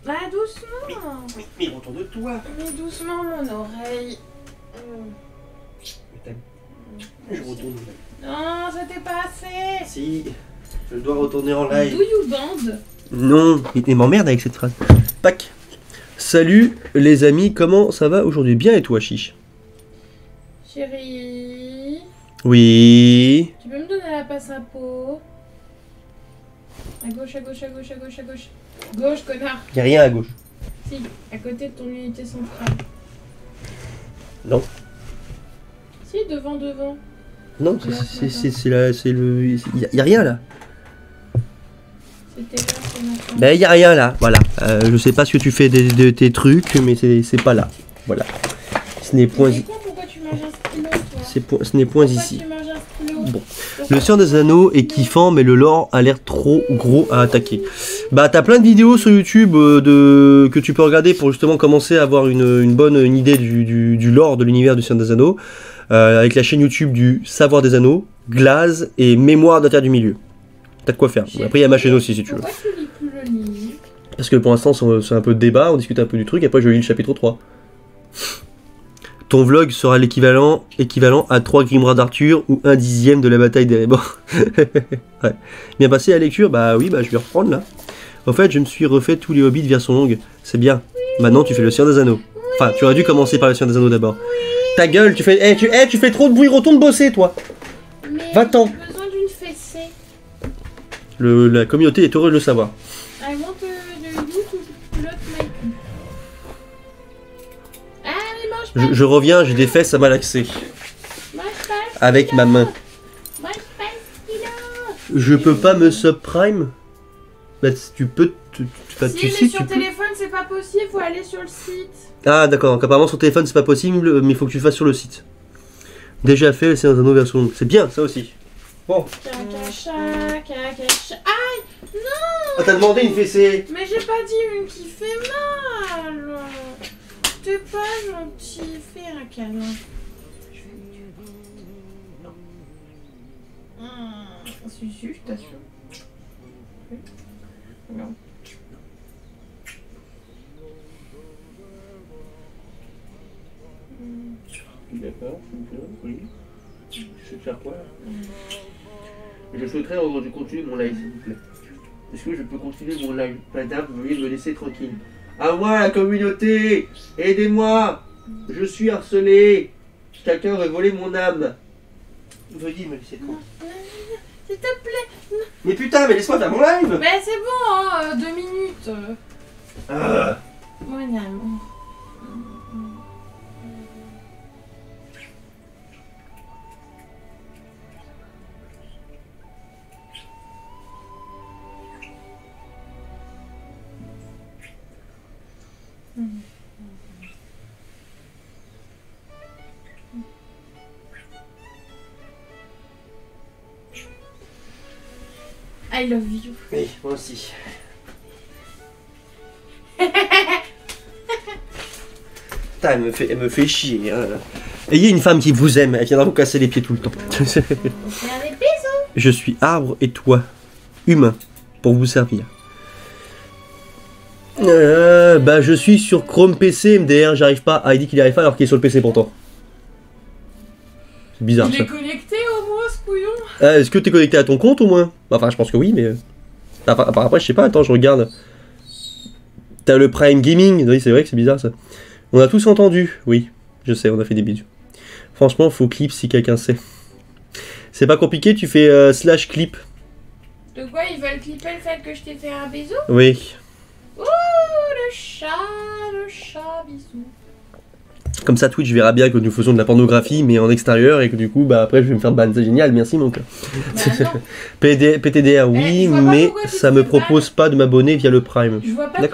Speaker 2: Ah, doucement.
Speaker 1: Mais retourne-toi.
Speaker 2: Mais doucement mon oreille.
Speaker 1: Je retourne.
Speaker 2: Non, c'était pas assez.
Speaker 1: Si, je dois retourner en live.
Speaker 2: Do you band?
Speaker 1: Non, il m'emmerde avec cette phrase. Pac. Salut les amis, comment ça va aujourd'hui? Bien et toi, Chiche?
Speaker 2: Chérie,
Speaker 1: Oui.
Speaker 2: tu peux me donner la passe à peau? À gauche, à gauche, à gauche, à gauche, à gauche. Gauche, connard.
Speaker 1: Y'a rien à gauche.
Speaker 2: Si, à côté de ton unité centrale.
Speaker 1: Non.
Speaker 2: Si, devant.
Speaker 1: Non, c'est le... Y'a rien là.
Speaker 2: C'était là, c'est maintenant.
Speaker 1: Ben y'a rien là, voilà. Je sais pas ce que tu fais de tes trucs, mais c'est pas là. Voilà. Ce n'est point...
Speaker 2: Pourquoi tu manges un stylo, toi?
Speaker 1: Ce n'est point
Speaker 2: Pourquoi
Speaker 1: ici.
Speaker 2: tu manges un stylo?
Speaker 1: Bon. Le Seigneur des Anneaux est kiffant, mais le lore a l'air trop gros à attaquer. Bah, t'as plein de vidéos sur YouTube que tu peux regarder pour justement commencer à avoir une bonne idée du lore de l'univers du Seigneur des Anneaux. Avec la chaîne YouTube du Savoir des Anneaux, Glaze et Mémoire de la Terre du Milieu. T'as de quoi faire. Après, il y a ma chaîne aussi si tu veux.
Speaker 2: Pourquoi tu lis plus le livre?
Speaker 1: Parce que pour l'instant, c'est un peu de débat, on discute un peu du truc, et après je lis le chapitre 3. Ton vlog sera l'équivalent à 3 grimoires d'Arthur ou 1/10 de la bataille d'Erebor. Ouais. Bien passé la lecture? Bah oui, bah je vais reprendre là. En fait, je me suis refait tous les Hobbits version longue. C'est bien. Maintenant, tu fais le Seigneur des Anneaux. Enfin, tu aurais dû commencer par le Seigneur des Anneaux d'abord. Ta gueule, tu fais trop de bruit, retourne bosser toi.
Speaker 2: Mais
Speaker 1: Va-t'en.
Speaker 2: j'ai besoin d'une fessée.
Speaker 1: La communauté est heureuse de le savoir.
Speaker 2: I want the you to plot my cul. Ah, mais mange pas.
Speaker 1: Je reviens, j'ai des fesses à malaxer.
Speaker 2: Mange pas.
Speaker 1: Avec ma main.
Speaker 2: Mange pas le stylo.
Speaker 1: Je peux pas me subprime? Bah, tu peux...
Speaker 2: Si
Speaker 1: tu
Speaker 2: il
Speaker 1: sais,
Speaker 2: est sur
Speaker 1: tu peux...
Speaker 2: téléphone, c'est pas possible, faut aller sur le site.
Speaker 1: Ah d'accord, donc apparemment sur téléphone c'est pas possible, mais il faut que tu le fasses sur le site. Déjà fait, c'est dans un autre version longue. C'est bien, ça aussi. Bon.
Speaker 2: Cacacha, cacacha. Aïe, non.
Speaker 1: Ah, t'as demandé une fessée.
Speaker 2: Mais j'ai pas dit une qui fait mal. T'es pas gentil, fais un câlin. Si, je t'assure. Oui. Non.
Speaker 1: D'accord, oui. Je sais faire quoi là? Je souhaiterais continuer mon live, s'il vous plaît. Est-ce que je peux continuer mon live? Madame, veuillez me laisser tranquille. À moi, la communauté! Aidez-moi! Je suis harcelé! Quelqu'un aurait volé mon âme! Veuillez me laisser tranquille.
Speaker 2: S'il te plaît.
Speaker 1: Mais putain, mais laisse-moi faire mon live!
Speaker 2: Ben c'est bon, hein, 2 minutes. Mon amour. I love you.
Speaker 1: Oui, moi aussi. Putain, elle me fait chier. Hein. Ayez une femme qui vous aime, elle viendra vous casser les pieds tout le temps.
Speaker 2: Faire des bisous.
Speaker 1: Je suis arbre et toi, humain, pour vous servir. Bah je suis sur Chrome PC MDR, j'arrive pas. Ah il dit qu'il n'y arrive pas alors qu'il est sur le PC pourtant. C'est bizarre
Speaker 2: Il
Speaker 1: ça.
Speaker 2: est connecté au moins ce couillon.
Speaker 1: Est-ce que t'es connecté à ton compte au moins? Enfin je pense que oui mais... Après je sais pas, attends je regarde. T'as le Prime Gaming, oui c'est vrai que c'est bizarre ça. On a tous entendu, oui, je sais, on a fait des bisous. Franchement faut clip si quelqu'un sait. C'est pas compliqué, tu fais /clip.
Speaker 2: De quoi ils veulent clipper le fait que je t'ai fait un bisou?
Speaker 1: Oui.
Speaker 2: Ouh, le chat, bisous.
Speaker 1: Comme ça Twitch verra bien que nous faisons de la pornographie mais en extérieur et que du coup bah après je vais me faire ban, c'est génial, merci mon cœur.
Speaker 2: Bah,
Speaker 1: PTDR oui mais ça me propose pas de m'abonner via le Prime.
Speaker 2: Je vois pas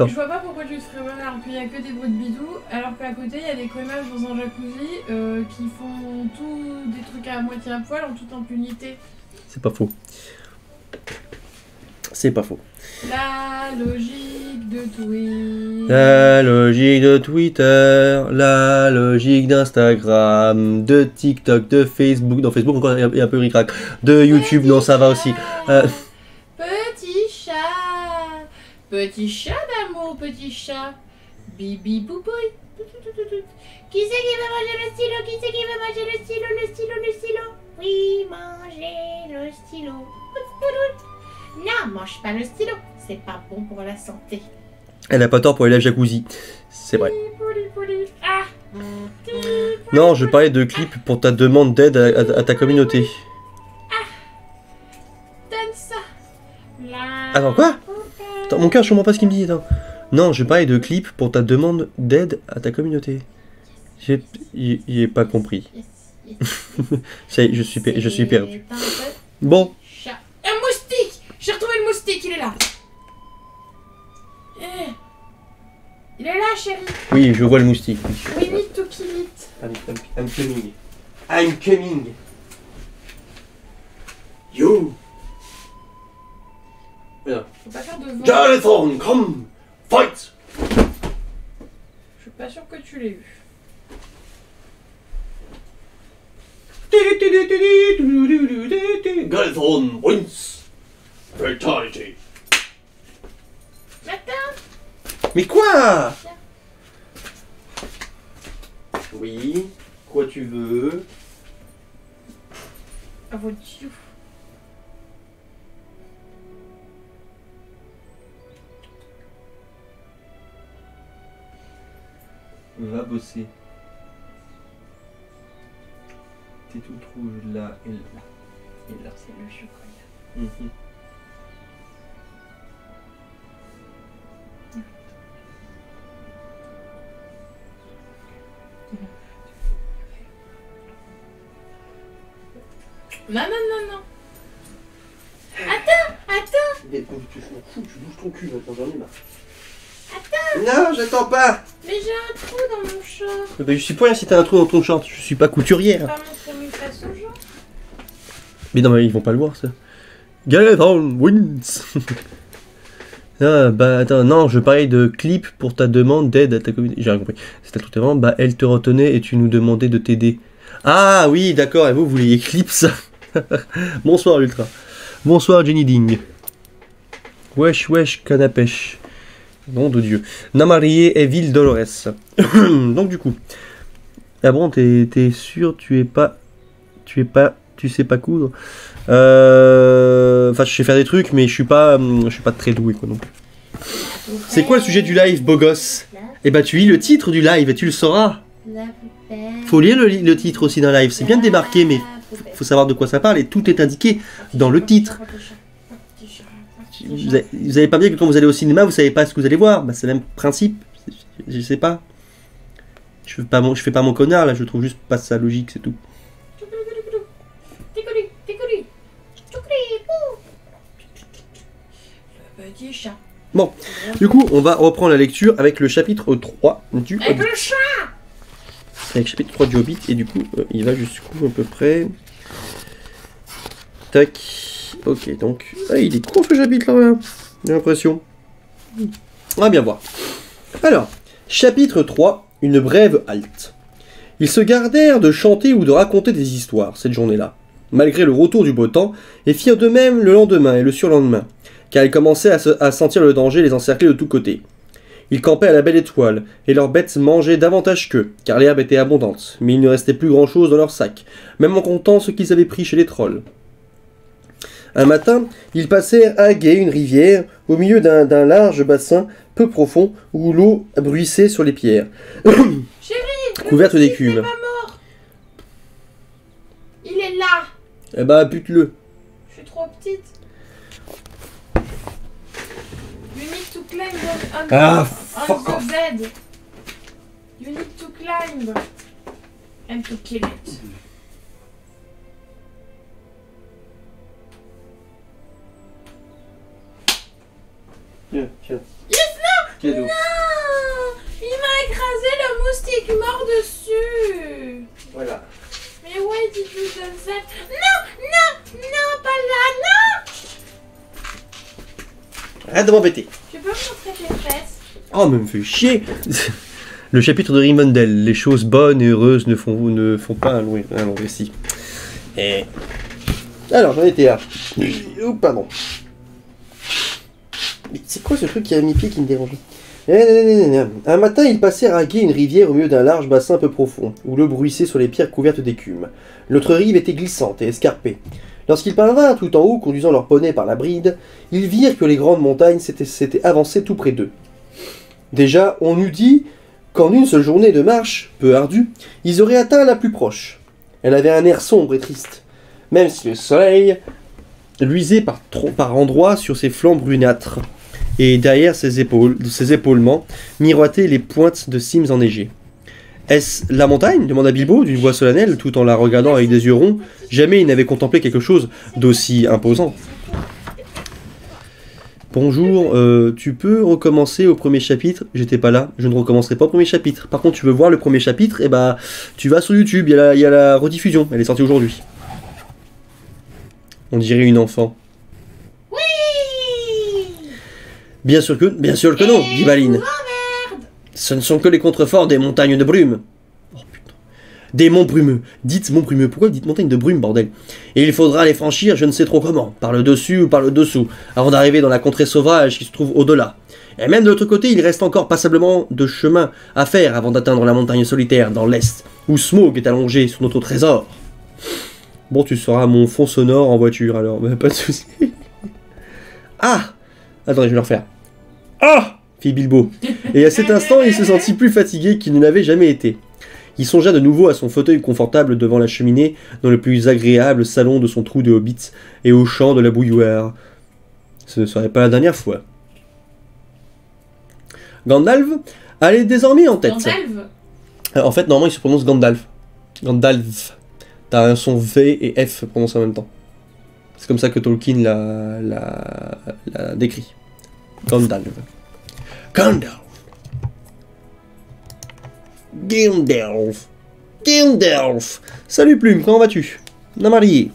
Speaker 2: pourquoi tu te ferais mal alors qu'il y a que des bruits de bisous, alors qu'à côté il y a des connards dans un jacuzzi qui font tout des trucs à moitié à poil en toute impunité.
Speaker 1: C'est pas faux. C'est pas faux.
Speaker 2: La logique de Twitter.
Speaker 1: La logique de Twitter, la logique d'Instagram, de TikTok, de Facebook. Non, Facebook encore il y a un peu ric-rac. De YouTube, non, ça va aussi.
Speaker 2: Petit chat d'amour, petit chat. Bibi boubouille. Qui c'est qui veut manger le stylo? Qui c'est qui veut manger le stylo? Le stylo, le stylo. Oui, manger le stylo. Non, mange pas le stylo, c'est pas bon pour la santé.
Speaker 1: Elle a pas tort pour aller à la jacuzzi, c'est vrai.
Speaker 2: Ah.
Speaker 1: Non, je parlais de clip pour ta demande d'aide à ta communauté.
Speaker 2: Donne ça.
Speaker 1: Attends, quoi? Attends, mon cœur, je comprends pas ce qu'il me dit, attends. Non, je parlais de clip pour ta demande d'aide à ta communauté. J'ai pas compris. Ça y est, je suis perdu. Bon.
Speaker 2: Un moustique! J'ai retrouvé le moustique, il est là. Il est là, chérie.
Speaker 1: Oui, je vois le moustique.
Speaker 2: We need to kill it.
Speaker 1: I'm coming. I'm coming. You. Voilà.
Speaker 2: Faut pas faire de vent.
Speaker 1: Jonathan, come, fight.
Speaker 2: Je suis pas sûr que tu l'aies eu.
Speaker 1: Jonathan wins. Fatality.
Speaker 2: Attends.
Speaker 1: Mais quoi? Oui. Quoi tu veux?
Speaker 2: À votre Dieu.
Speaker 1: Va bosser. T'es toute rouge là et là. Et là.
Speaker 2: C'est le chocolat.
Speaker 1: Mhm.
Speaker 2: Non, non, non, non. Attends.
Speaker 1: Mais tu m'en fous, tu bouges ton cul maintenant, j'en ai marre. Non, j'attends pas.
Speaker 2: Mais j'ai un trou dans mon short.
Speaker 1: Bah, je suis pas rien si t'as un trou dans ton short, je suis pas couturière.
Speaker 2: Pas montrer mes faces aux gens.
Speaker 1: Mais non, mais ils vont pas le voir ça. Jonathan wins. Ah, bah attends, non, je parlais de clip pour ta demande d'aide à ta communauté. J'ai rien compris. C'était tout vraiment, bah elle te retenait et tu nous demandais de t'aider. Ah oui, d'accord, et vous vouliez clip ça. Bonsoir Ultra. Bonsoir Jenny Ding. Wesh wesh canapèche. Nom de Dieu. Namarié et Ville Dolores. Donc du coup. Ah bon, t'es sûr, tu sais pas coudre. Enfin, je sais faire des trucs, mais je suis pas très doué quoi non plus. C'est quoi le sujet du live, beau gosse? Eh bah tu lis le titre du live et tu le sauras. Faut lire le titre aussi d'un live. C'est bien de débarquer, mais faut savoir de quoi ça parle et tout est indiqué dans le titre. Vous avez pas bien que quand vous allez au cinéma, vous savez pas ce que vous allez voir. Bah, c'est le même principe. Je sais pas. Je fais pas mon connard là. Je trouve juste pas ça logique, c'est tout.
Speaker 2: Le petit chat.
Speaker 1: Bon, du coup, on va reprendre la lecture avec le chapitre 3 du
Speaker 2: Avec
Speaker 1: Hobbit.
Speaker 2: le chat.
Speaker 1: Avec le chapitre 3 du Hobbit, et du coup, il va jusqu'où à peu près. Tac. Ok, donc... Ah, il est court ce chapitre là, j'ai l'impression. On va bien voir. Alors, chapitre 3, une brève halte. Ils se gardèrent de chanter ou de raconter des histoires cette journée-là, malgré le retour du beau temps, et firent de même le lendemain et le surlendemain, car ils commençaient à sentir le danger les encercler de tous côtés. Ils campaient à la belle étoile, et leurs bêtes mangeaient davantage qu'eux, car l'herbe était abondante, mais il ne restait plus grand-chose dans leurs sacs, même en comptant ce qu'ils avaient pris chez les trolls. Un matin, ils passèrent à gué une rivière, au milieu d'un large bassin peu profond, où l'eau bruissait sur les pierres, couverte d'écume.
Speaker 2: Il est pas mort. Il est là.
Speaker 1: Eh ben, bute-le.
Speaker 2: Je suis trop petite. You need to climb on the bed. You need to climb and to kill it.
Speaker 1: Tiens.
Speaker 2: Yes, non.
Speaker 1: Cadeau.
Speaker 2: Non. Il m'a écrasé le moustique mort dessus.
Speaker 1: Voilà.
Speaker 2: Mais ouais, did you do that? Non, pas là, non.
Speaker 1: Arrête de m'embêter.
Speaker 2: Tu peux me montrer tes fesses?
Speaker 1: Oh, mais me fait chier. Le chapitre de Rivendell. Les choses bonnes et heureuses ne font pas un long récit. Et... Alors, j'en étais là. Oh, pardon. Mais c'est quoi ce truc qui a mis pied qui me dérange? Un matin, ils passèrent à gué une rivière au milieu d'un large bassin peu profond, où l'eau bruissait sur les pierres couvertes d'écume. L'autre rive était glissante et escarpée. Lorsqu'ils parvinrent tout en haut, conduisant leur poney par la bride, ils virent que les grandes montagnes s'étaient avancées tout près d'eux. Déjà, on eût dit qu'en une seule journée de marche, peu ardue, ils auraient atteint la plus proche. Elle avait un air sombre et triste, même si le soleil luisait par endroits sur ses flancs brunâtres. Et derrière ses épaulements, miroitaient les pointes de cimes enneigées. « Est-ce la montagne » demanda Bilbo d'une voix solennelle, tout en la regardant avec des yeux ronds. Jamais il n'avait contemplé quelque chose d'aussi imposant. « Bonjour, tu peux recommencer au premier chapitre ?» J'étais pas là, je ne recommencerai pas au premier chapitre. Par contre, tu veux voir le premier chapitre, et bah, tu vas sur YouTube, il y a la rediffusion, elle est sortie aujourd'hui. On dirait une enfant. Bien sûr que non, dit Balin. Ce ne sont que les contreforts des montagnes de brume. Oh putain. Des monts brumeux. Dites monts brumeux. Pourquoi vous dites montagne de brume, bordel? Et il faudra les franchir, je ne sais trop comment, par le dessus ou par le dessous, avant d'arriver dans la contrée sauvage qui se trouve au-delà. Et même de l'autre côté, il reste encore passablement de chemin à faire avant d'atteindre la montagne solitaire dans l'est, où Smaug est allongé sur notre trésor. Bon, tu seras mon fond sonore en voiture alors, mais pas de soucis. Ah! Attendez, je vais le refaire. Ah! Fit Bilbo. Et à cet instant, il se sentit plus fatigué qu'il ne l'avait jamais été. Il songea de nouveau à son fauteuil confortable devant la cheminée, dans le plus agréable salon de son trou de hobbit, et au chant de la bouilloire. Ce ne serait pas la dernière fois. Gandalf allait désormais en tête.
Speaker 2: Gandalf.
Speaker 1: En fait, normalement, il se prononce Gandalf. Gandalf. T'as un son V et F prononcé en même temps. C'est comme ça que Tolkien l'a décrit. Gandalf. Gandalf. Gandalf. Gandalf. Salut Plume, comment vas-tu? Namarié.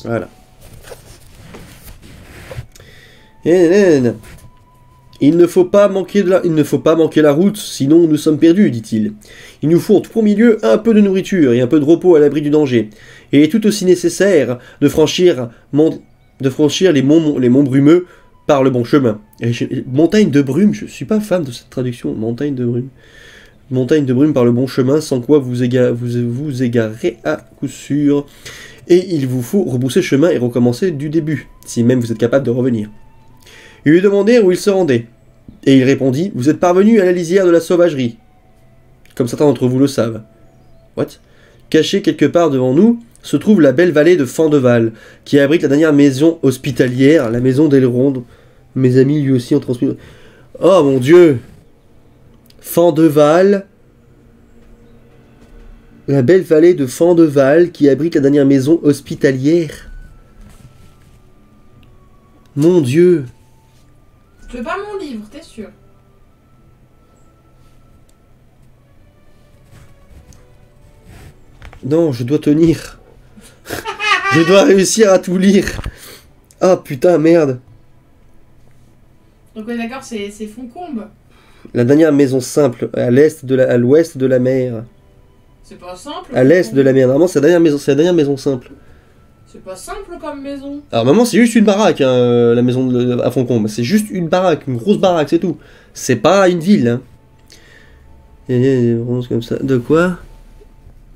Speaker 1: Voilà. Il ne faut pas manquer la route, sinon nous sommes perdus, dit-il. Il nous faut en tout premier lieu un peu de nourriture et un peu de repos à l'abri du danger. Et il est tout aussi nécessaire de franchir les monts brumeux par le bon chemin. Montagne de brume, je suis pas fan de cette traduction, montagne de brume. Montagne de brume par le bon chemin, sans quoi vous égarerez à coup sûr. Et il vous faut rebousser chemin et recommencer du début, si même vous êtes capable de revenir. Ils lui demandèrent où il se rendait, et il répondit « Vous êtes parvenu à la lisière de la sauvagerie. » Comme certains d'entre vous le savent. What? Caché quelque part devant nous, se trouve la belle vallée de Fandeval, qui abrite la dernière maison hospitalière, la maison d'Elrond. Mes amis lui aussi ont transmis... Oh mon Dieu! Fandeval... La belle vallée de Fandeval, qui abrite la dernière maison hospitalière. Mon Dieu!
Speaker 2: Tu veux pas mon livre, t'es sûr?
Speaker 1: Non, je dois tenir. Je dois réussir à tout lire. Ah putain, merde.
Speaker 2: Donc on est d'accord, c'est Foncombe.
Speaker 1: La dernière maison simple, à l'ouest de la mer.
Speaker 2: C'est pas simple.
Speaker 1: À l'est de la mer. Normalement, c'est la dernière maison simple.
Speaker 2: C'est pas simple comme maison.
Speaker 1: Alors maman, c'est juste une baraque, hein, la maison à Foncombe. C'est juste une baraque, une grosse baraque, c'est tout. C'est pas une ville. Hein. Et comme ça. De quoi?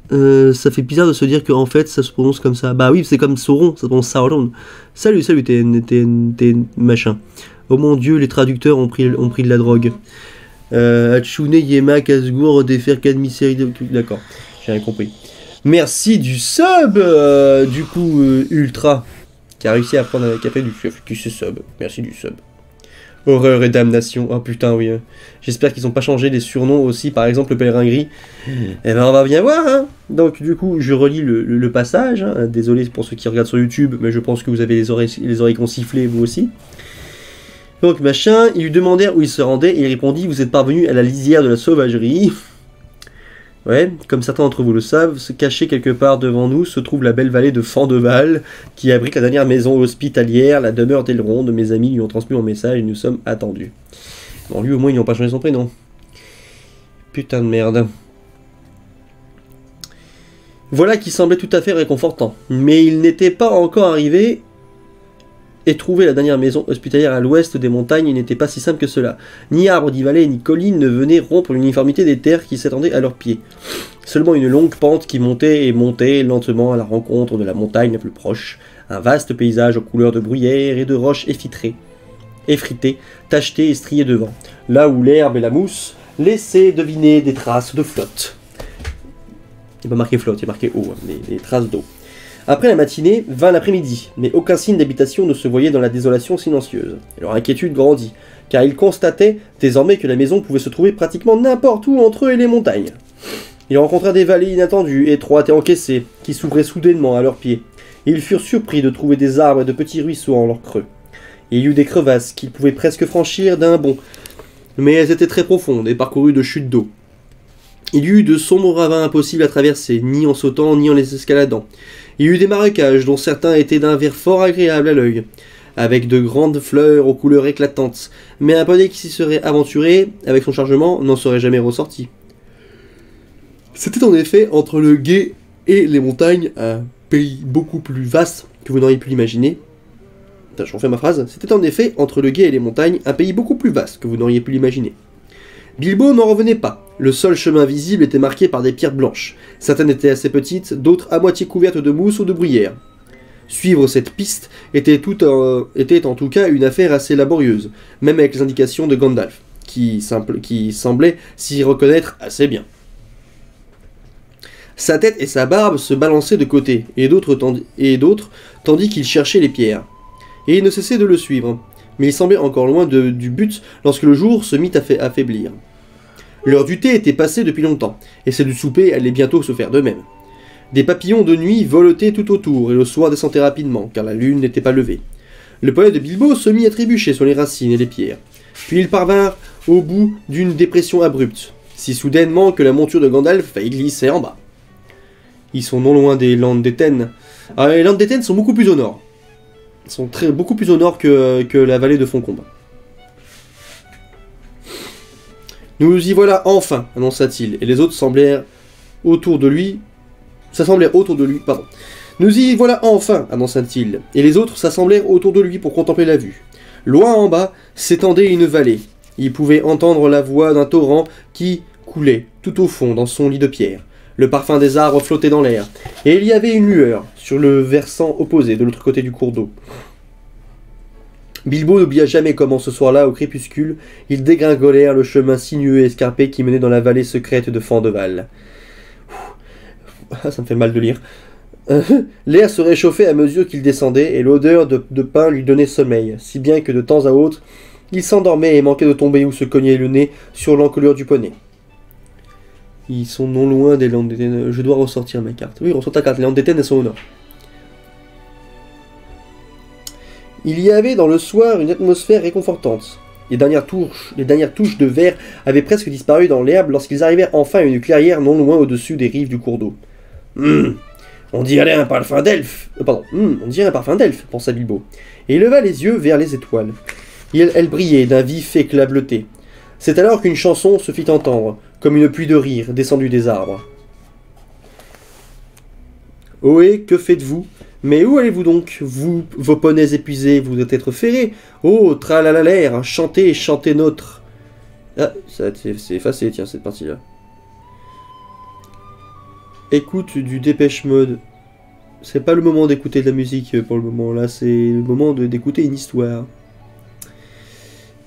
Speaker 1: Ça fait bizarre de se dire qu'en fait ça se prononce comme ça. Bah oui, c'est comme Sauron, ça se prononce Sauron. Salut, t'es machin. Oh mon dieu, les traducteurs ont pris de la drogue. Hatsune, Yema, Kazgur, défaire Kadmiseri. D'accord, j'ai rien compris. Merci du sub, du coup, Ultra, qui a réussi à prendre un café du chef, qui se sub. Merci du sub. Horreur et damnation. Oh putain, oui. J'espère qu'ils n'ont pas changé les surnoms aussi, par exemple le pèlerin gris. Eh ben, on va bien voir, hein. Donc, du coup, je relis le passage. Hein. Désolé pour ceux qui regardent sur YouTube, mais je pense que vous avez les oreilles qu'on sifflait, vous aussi. Donc, machin, ils lui demandèrent où il se rendait, et il répondit: vous êtes parvenu à la lisière de la sauvagerie. Ouais, comme certains d'entre vous le savent, se cacher quelque part devant nous se trouve la belle vallée de Fandeval, qui abrite la dernière maison hospitalière, la demeure d'Elrond. Mes amis lui ont transmis mon message et nous sommes attendus. Bon, lui au moins ils n'ont pas changé son prénom. Putain de merde. Voilà qui semblait tout à fait réconfortant. Mais il n'était pas encore arrivé, et trouver la dernière maison hospitalière à l'ouest des montagnes n'était pas si simple que cela. Ni arbres, ni vallées, ni collines ne venaient rompre l'uniformité des terres qui s'étendaient à leurs pieds. Seulement une longue pente qui montait et montait lentement à la rencontre de la montagne la plus proche. Un vaste paysage aux couleurs de bruyère et de roches effritées, tachetées et striées de vent. Là où l'herbe et la mousse laissaient deviner des traces de flotte. Il n'y a pas marqué flotte, il y a marqué eau, hein, des traces d'eau. Après la matinée, vint l'après-midi, mais aucun signe d'habitation ne se voyait dans la désolation silencieuse. Et leur inquiétude grandit, car ils constataient désormais que la maison pouvait se trouver pratiquement n'importe où entre eux et les montagnes. Ils rencontrèrent des vallées inattendues, étroites et encaissées, qui s'ouvraient soudainement à leurs pieds. Et ils furent surpris de trouver des arbres et de petits ruisseaux en leur creux. Et il y eut des crevasses qu'ils pouvaient presque franchir d'un bond, mais elles étaient très profondes et parcourues de chutes d'eau. Il y eut de sombres ravins impossibles à traverser, ni en sautant, ni en les escaladant. Il y eut des marécages dont certains étaient d'un vert fort agréable à l'œil, avec de grandes fleurs aux couleurs éclatantes, mais un poney qui s'y serait aventuré avec son chargement n'en serait jamais ressorti. C'était en effet entre le Gué et les montagnes un pays beaucoup plus vaste que vous n'auriez pu l'imaginer. Je refais ma phrase. C'était en effet entre le Gué et les montagnes un pays beaucoup plus vaste que vous n'auriez pu l'imaginer. Bilbo n'en revenait pas. Le seul chemin visible était marqué par des pierres blanches. Certaines étaient assez petites, d'autres à moitié couvertes de mousse ou de bruyère. Suivre cette piste était en tout cas une affaire assez laborieuse, même avec les indications de Gandalf, qui semblait s'y reconnaître assez bien. Sa tête et sa barbe se balançaient de côté, et d'autres tandis qu'il cherchait les pierres. Et il ne cessait de le suivre. Mais il semblait encore loin du but lorsque le jour se mit à faiblir. L'heure du thé était passée depuis longtemps, et celle du souper allait bientôt se faire de même. Des papillons de nuit voletaient tout autour, et le soir descendait rapidement, car la lune n'était pas levée. Le poney de Bilbo se mit à trébucher sur les racines et les pierres. Puis ils parvinrent au bout d'une dépression abrupte, si soudainement que la monture de Gandalf faillit glisser en bas. Ils sont non loin des Landes d'Éten. Alors les Landes d'Éten sont beaucoup plus au nord. Ils sont beaucoup plus au nord que la vallée de Foncombe. Nous y voilà enfin, annonça-t-il, et les autres semblèrent autour de lui. Pardon. Nous y voilà enfin, annonça-t-il, et les autres s'assemblèrent autour de lui pour contempler la vue. Loin en bas s'étendait une vallée. Il pouvait entendre la voix d'un torrent qui coulait tout au fond dans son lit de pierre. Le parfum des arbres flottait dans l'air, et il y avait une lueur sur le versant opposé, de l'autre côté du cours d'eau. Bilbo n'oublia jamais comment ce soir-là, au crépuscule, ils dégringolèrent le chemin sinueux et escarpé qui menait dans la vallée secrète de Fandeval. Ça me fait mal de lire. L'air se réchauffait à mesure qu'il descendait, et l'odeur de pain lui donnait sommeil, si bien que de temps à autre, il s'endormait et manquait de tomber ou se cognait le nez sur l'encolure du poney. Ils sont non loin des Landes d'Éten. Je dois ressortir ma carte. Oui, ressort ta carte. Les Landes d'Éten, elles sont au nord. Il y avait dans le soir une atmosphère réconfortante. Les dernières touches de verre avaient presque disparu dans l'herbe lorsqu'ils arrivèrent enfin à une clairière non loin au-dessus des rives du cours d'eau. On dirait un parfum d'elfe. On dirait un parfum d'elfe, pensa Bilbo. Et il leva les yeux vers les étoiles. Elles brillaient d'un vif éclat bleuté. C'est alors qu'une chanson se fit entendre, comme une pluie de rire descendue des arbres. Ohé, que faites-vous? Mais où allez-vous donc? Vous, vos poneys épuisés, vous devez être ferrés. Oh, tralalalaire, chantez, chantez notre... Ah, c'est effacé, tiens, cette partie-là. Écoute du Dépêche Mode. C'est pas le moment d'écouter de la musique pour le moment, là, c'est le moment d'écouter une histoire.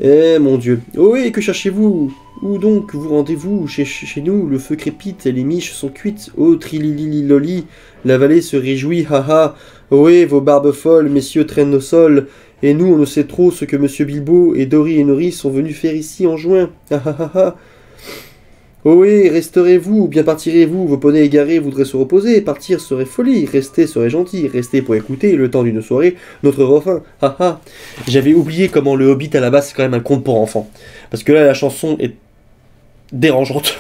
Speaker 1: Eh, mon Dieu. Ohé, que cherchez-vous? Où donc vous rendez-vous? Chez nous, le feu crépite, les miches sont cuites. Oh, trililililoli, la vallée se réjouit, haha. Ohé, vos barbes folles, messieurs traînent au sol. Et nous, on ne sait trop ce que monsieur Bilbo et Dory et Nori sont venus faire ici en juin. Ha ha ha ha. Ohé, resterez-vous ou bien partirez-vous? Vos poneys égarés voudraient se reposer. Partir serait folie, rester serait gentil. Rester pour écouter, le temps d'une soirée, notre refrain. Ha ha. J'avais oublié comment le Hobbit à la base c'est quand même un conte pour enfants. Parce que là, la chanson est dérangeante.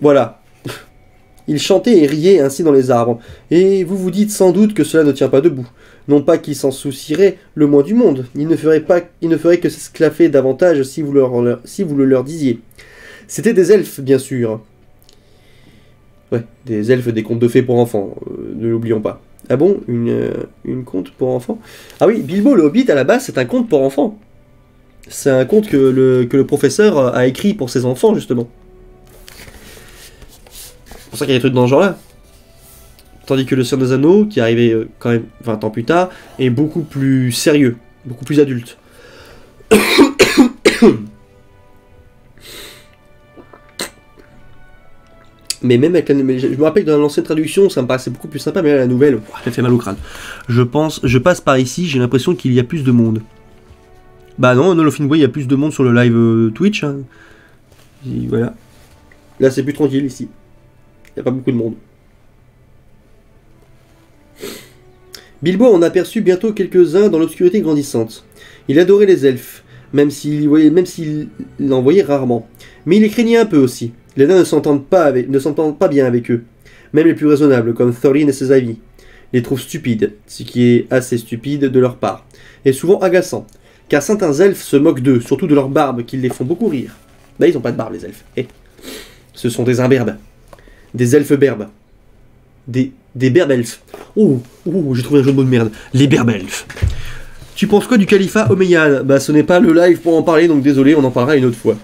Speaker 1: Voilà. Il chantait et riait ainsi dans les arbres. Et vous vous dites sans doute que cela ne tient pas debout. Non pas qu'il s'en soucierait le moins du monde. Il ne ferait que s'esclaffer davantage si vous le leur disiez. C'était des elfes, bien sûr. Ouais, des elfes des contes de fées pour enfants. Ne l'oublions pas. Ah bon, une conte pour enfants? Ah oui, Bilbo le Hobbit, à la base, c'est un conte pour enfants. C'est un conte que le professeur a écrit pour ses enfants, justement. C'est pour ça qu'il y a des trucs dans ce genre-là. Tandis que le Seigneur des Anneaux, qui est arrivé quand même 20 ans plus tard, est beaucoup plus sérieux, beaucoup plus adulte. Mais même avec je me rappelle que dans l'ancienne traduction, ça me paraissait beaucoup plus sympa, mais là, la nouvelle, elle fait mal au crâne. Je passe par ici, j'ai l'impression qu'il y a plus de monde. Bah non, No Laughing Boy, il y a plus de monde sur le live Twitch. Hein. Et voilà. Là, c'est plus tranquille ici. Il n'y a pas beaucoup de monde. Bilbo en aperçut bientôt quelques-uns dans l'obscurité grandissante. Il adorait les elfes, même s'il en voyait rarement. Mais il les craignait un peu aussi. Les nains ne s'entendent pas bien avec eux. Même les plus raisonnables, comme Thorin et ses amis, les trouvent stupides, ce qui est assez stupide de leur part, et souvent agaçant, car certains elfes se moquent d'eux, surtout de leurs barbes, qui les font beaucoup rire. Là, ils n'ont pas de barbe, les elfes. Ce sont des imberbes. Des elfes berbes. Des berbelfes. Oh, j'ai trouvé un jeu de mots de merde. Les berbelfes. Tu penses quoi du califat omeyyade? Bah, ce n'est pas le live pour en parler, donc désolé, on en parlera une autre fois.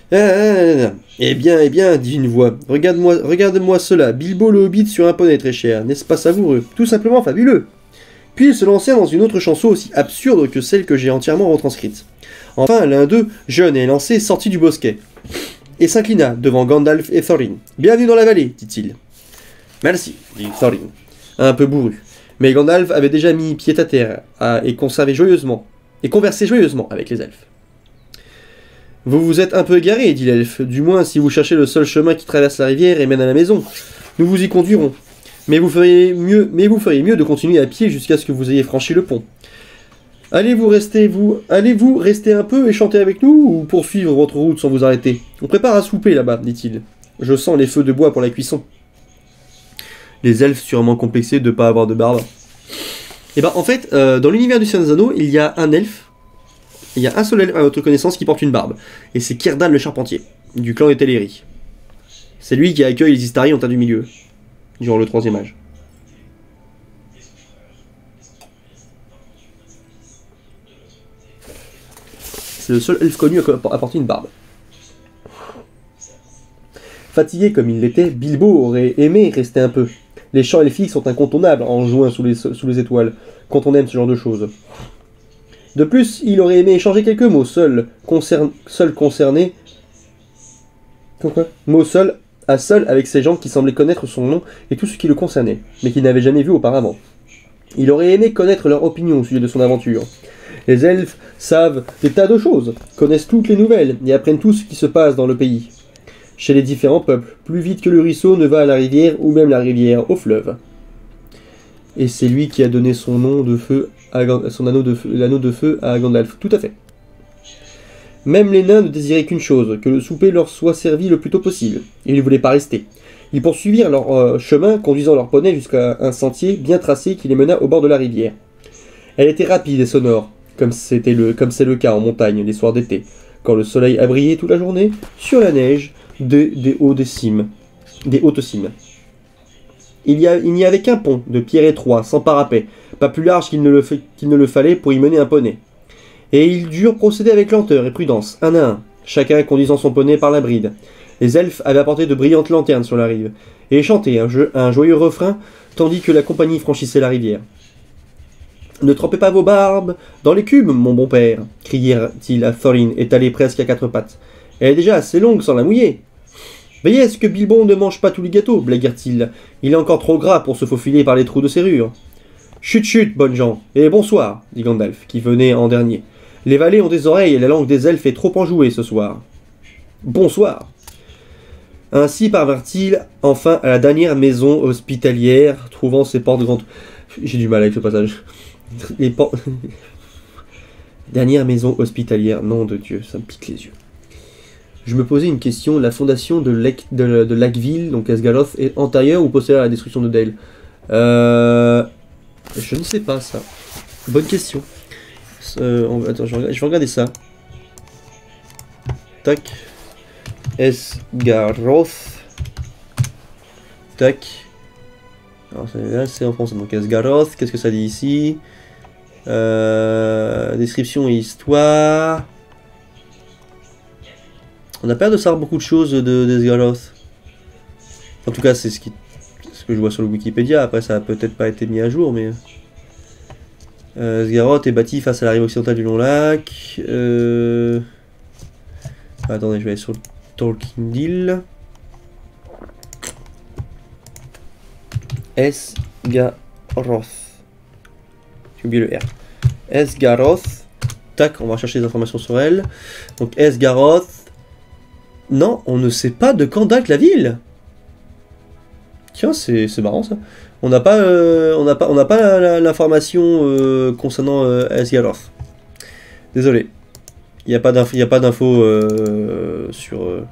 Speaker 1: Eh bien, dit une voix. Regarde-moi cela. Bilbo le Hobbit sur un poney, très cher. N'est-ce pas savoureux? Tout simplement fabuleux. Puis ils se lancèrent dans une autre chanson aussi absurde que celle que j'ai entièrement retranscrite. Enfin, l'un d'eux, jeune et élancé, sortit du bosquet et s'inclina devant Gandalf et Thorin. « Bienvenue dans la vallée, dit-il. »« Merci, dit Thorin, un peu bourru. Mais Gandalf avait déjà mis pied à terre et conversait joyeusement avec les elfes. « Vous vous êtes un peu égaré, dit l'elfe, du moins si vous cherchez le seul chemin qui traverse la rivière et mène à la maison. Nous vous y conduirons. Mais vous feriez mieux de continuer à pied jusqu'à ce que vous ayez franchi le pont. Allez-vous rester un peu et chanter avec nous, ou poursuivre votre route sans vous arrêter? On prépare à souper là-bas, dit-il. Je sens les feux de bois pour la cuisson. » Les elfes sûrement complexés de ne pas avoir de barbe. Et ben en fait, dans l'univers du Seigneur des Anneaux, il y a un elfe. Il y a un seul elfe à votre connaissance qui porte une barbe. Et c'est Círdan le Charpentier, du clan des Teleri. C'est lui qui accueille les Istari en terre du milieu, durant le 3e âge. C'est le seul elfe connu à porter une barbe. Fatigué comme il l'était, Bilbo aurait aimé rester un peu. Les chants elfiques sont incontournables en juin sous les étoiles, quand on aime ce genre de choses. De plus, il aurait aimé échanger quelques mots, seul avec ces gens qui semblaient connaître son nom et tout ce qui le concernait, mais qu'il n'avait jamais vu auparavant. Il aurait aimé connaître leur opinion au sujet de son aventure. Les elfes savent des tas de choses, connaissent toutes les nouvelles et apprennent tout ce qui se passe dans le pays. Chez les différents peuples, plus vite que le ruisseau ne va à la rivière ou même la rivière au fleuve. Et c'est lui qui a donné son nom de feu, son anneau de feu à Gandalf. Tout à fait. Même les nains ne désiraient qu'une chose, que le souper leur soit servi le plus tôt possible. Ils ne voulaient pas rester. Ils poursuivirent leur chemin, conduisant leur poney jusqu'à un sentier bien tracé qui les mena au bord de la rivière. Elle était rapide et sonore, comme c'est le cas en montagne les soirs d'été, quand le soleil a brillé toute la journée sur la neige des hautes cimes. Il n'y avait qu'un pont, de pierre étroit, sans parapet, pas plus large qu'il ne le fallait pour y mener un poney. Et ils durent procéder avec lenteur et prudence, un à un, chacun conduisant son poney par la bride. Les elfes avaient apporté de brillantes lanternes sur la rive, et chantaient un joyeux refrain, tandis que la compagnie franchissait la rivière. « Ne trempez pas vos barbes dans l'écume, mon bon père !» crièrent-ils à Thorin, étalé presque à quatre pattes. « Elle est déjà assez longue sans la mouiller !»« Veillez à ce que Bilbon ne mange pas tous les gâteaux, blaguèrent-ils. Il est encore trop gras pour se faufiler par les trous de serrure. »« Chut, chut, bonnes gens, et bonsoir !» dit Gandalf, qui venait en dernier. « Les valets ont des oreilles et la langue des elfes est trop enjouée ce soir. »« Bonsoir !» Ainsi parvinrent-ils enfin à la dernière maison hospitalière, trouvant ses portes grandes. J'ai du mal avec ce passage. Les portes. Dernière maison hospitalière, nom de Dieu, ça me pique les yeux. Je me posais une question, la fondation de Lackville, donc Esgaroth, est antérieure ou postérieure à la destruction de Dale? Je ne sais pas ça. Bonne question. Attends, je vais regarder ça. Tac. Esgaroth. Tac. Alors là c'est en français, donc Esgaroth, qu'est-ce que ça dit ici? Description et histoire. On a peur de savoir beaucoup de choses d'Esgaroth. En tout cas, c'est ce que je vois sur le Wikipédia. Après, ça a peut-être pas été mis à jour, mais... Esgaroth est bâti face à la rive occidentale du long lac. Attendez, je vais aller sur le Tolkien. Esgaroth. J'ai oublié le R. Esgaroth. Tac, on va chercher des informations sur elle. Donc Esgaroth. Non, on ne sait pas de quand date la ville. Tiens, c'est marrant ça. On n'a pas, l'information concernant Esgaroth. Désolé. Il n'y a pas d'infos sur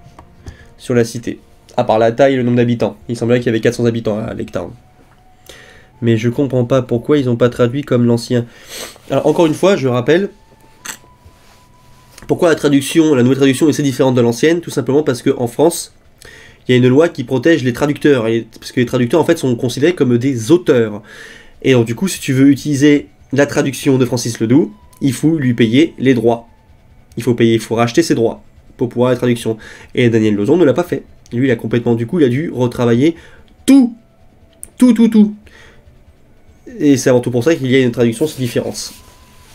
Speaker 1: la cité. À part la taille et le nombre d'habitants. Il semblait qu'il y avait 400 habitants à Lectown. Mais je comprends pas pourquoi ils n'ont pas traduit comme l'ancien. Alors encore une fois, je rappelle, pourquoi la nouvelle traduction est assez différente de l'ancienne? Tout simplement parce qu'en France, il y a une loi qui protège les traducteurs. Parce que les traducteurs en fait sont considérés comme des auteurs. Et donc du coup, si tu veux utiliser la traduction de Francis Ledoux, il faut lui payer les droits. Il faut racheter ses droits pour pouvoir la traduction. Et Daniel Lauzon ne l'a pas fait. Lui, il a complètement, du coup, il a dû retravailler tout. Et c'est avant tout pour ça qu'il y a une traduction, c'est différence.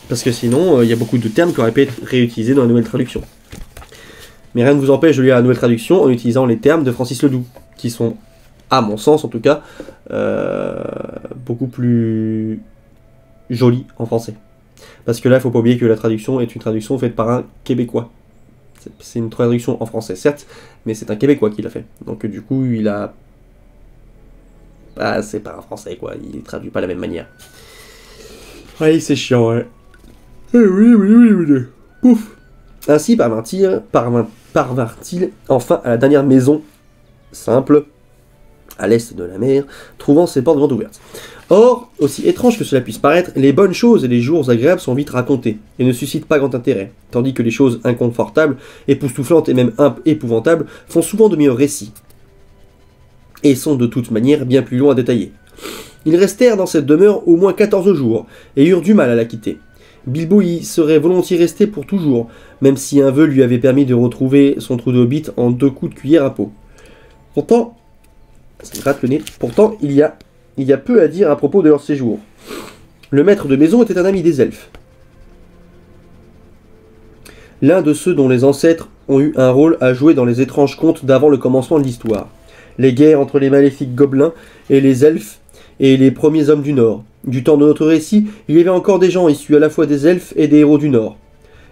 Speaker 1: Parce que sinon, il y a beaucoup de termes qui auraient pu être réutilisés dans la nouvelle traduction. Mais rien ne vous empêche de lire la nouvelle traduction en utilisant les termes de Francis Ledoux, qui sont, à mon sens en tout cas, beaucoup plus jolis en français. Parce que là, il ne faut pas oublier que la traduction est une traduction faite par un Québécois. C'est une traduction en français, certes, mais c'est un Québécois qui l'a fait. Donc du coup, il a... Ah, c'est pas un français, quoi. Il traduit pas de la même manière. Ouais, c'est chiant, ouais. Oui. Pouf. Ainsi parvinrent-ils enfin à la dernière maison simple, à l'est de la mer, trouvant ses portes grandes ouvertes. Or, aussi étrange que cela puisse paraître, les bonnes choses et les jours agréables sont vite racontés, et ne suscitent pas grand intérêt, tandis que les choses inconfortables, époustouflantes et même épouvantables font souvent de meilleurs récits, et sont de toute manière bien plus longs à détailler. Ils restèrent dans cette demeure au moins 14 jours, et eurent du mal à la quitter. Bilbo y serait volontiers resté pour toujours, même si un vœu lui avait permis de retrouver son trou de hobbit en 2 coups de cuillère à peau. Pourtant, ça me gratte le nez, pourtant il y a peu à dire à propos de leur séjour. Le maître de maison était un ami des elfes. L'un de ceux dont les ancêtres ont eu un rôle à jouer dans les étranges contes d'avant le commencement de l'histoire. Les guerres entre les maléfiques gobelins et les elfes et les premiers hommes du Nord. Du temps de notre récit, il y avait encore des gens issus à la fois des elfes et des héros du Nord.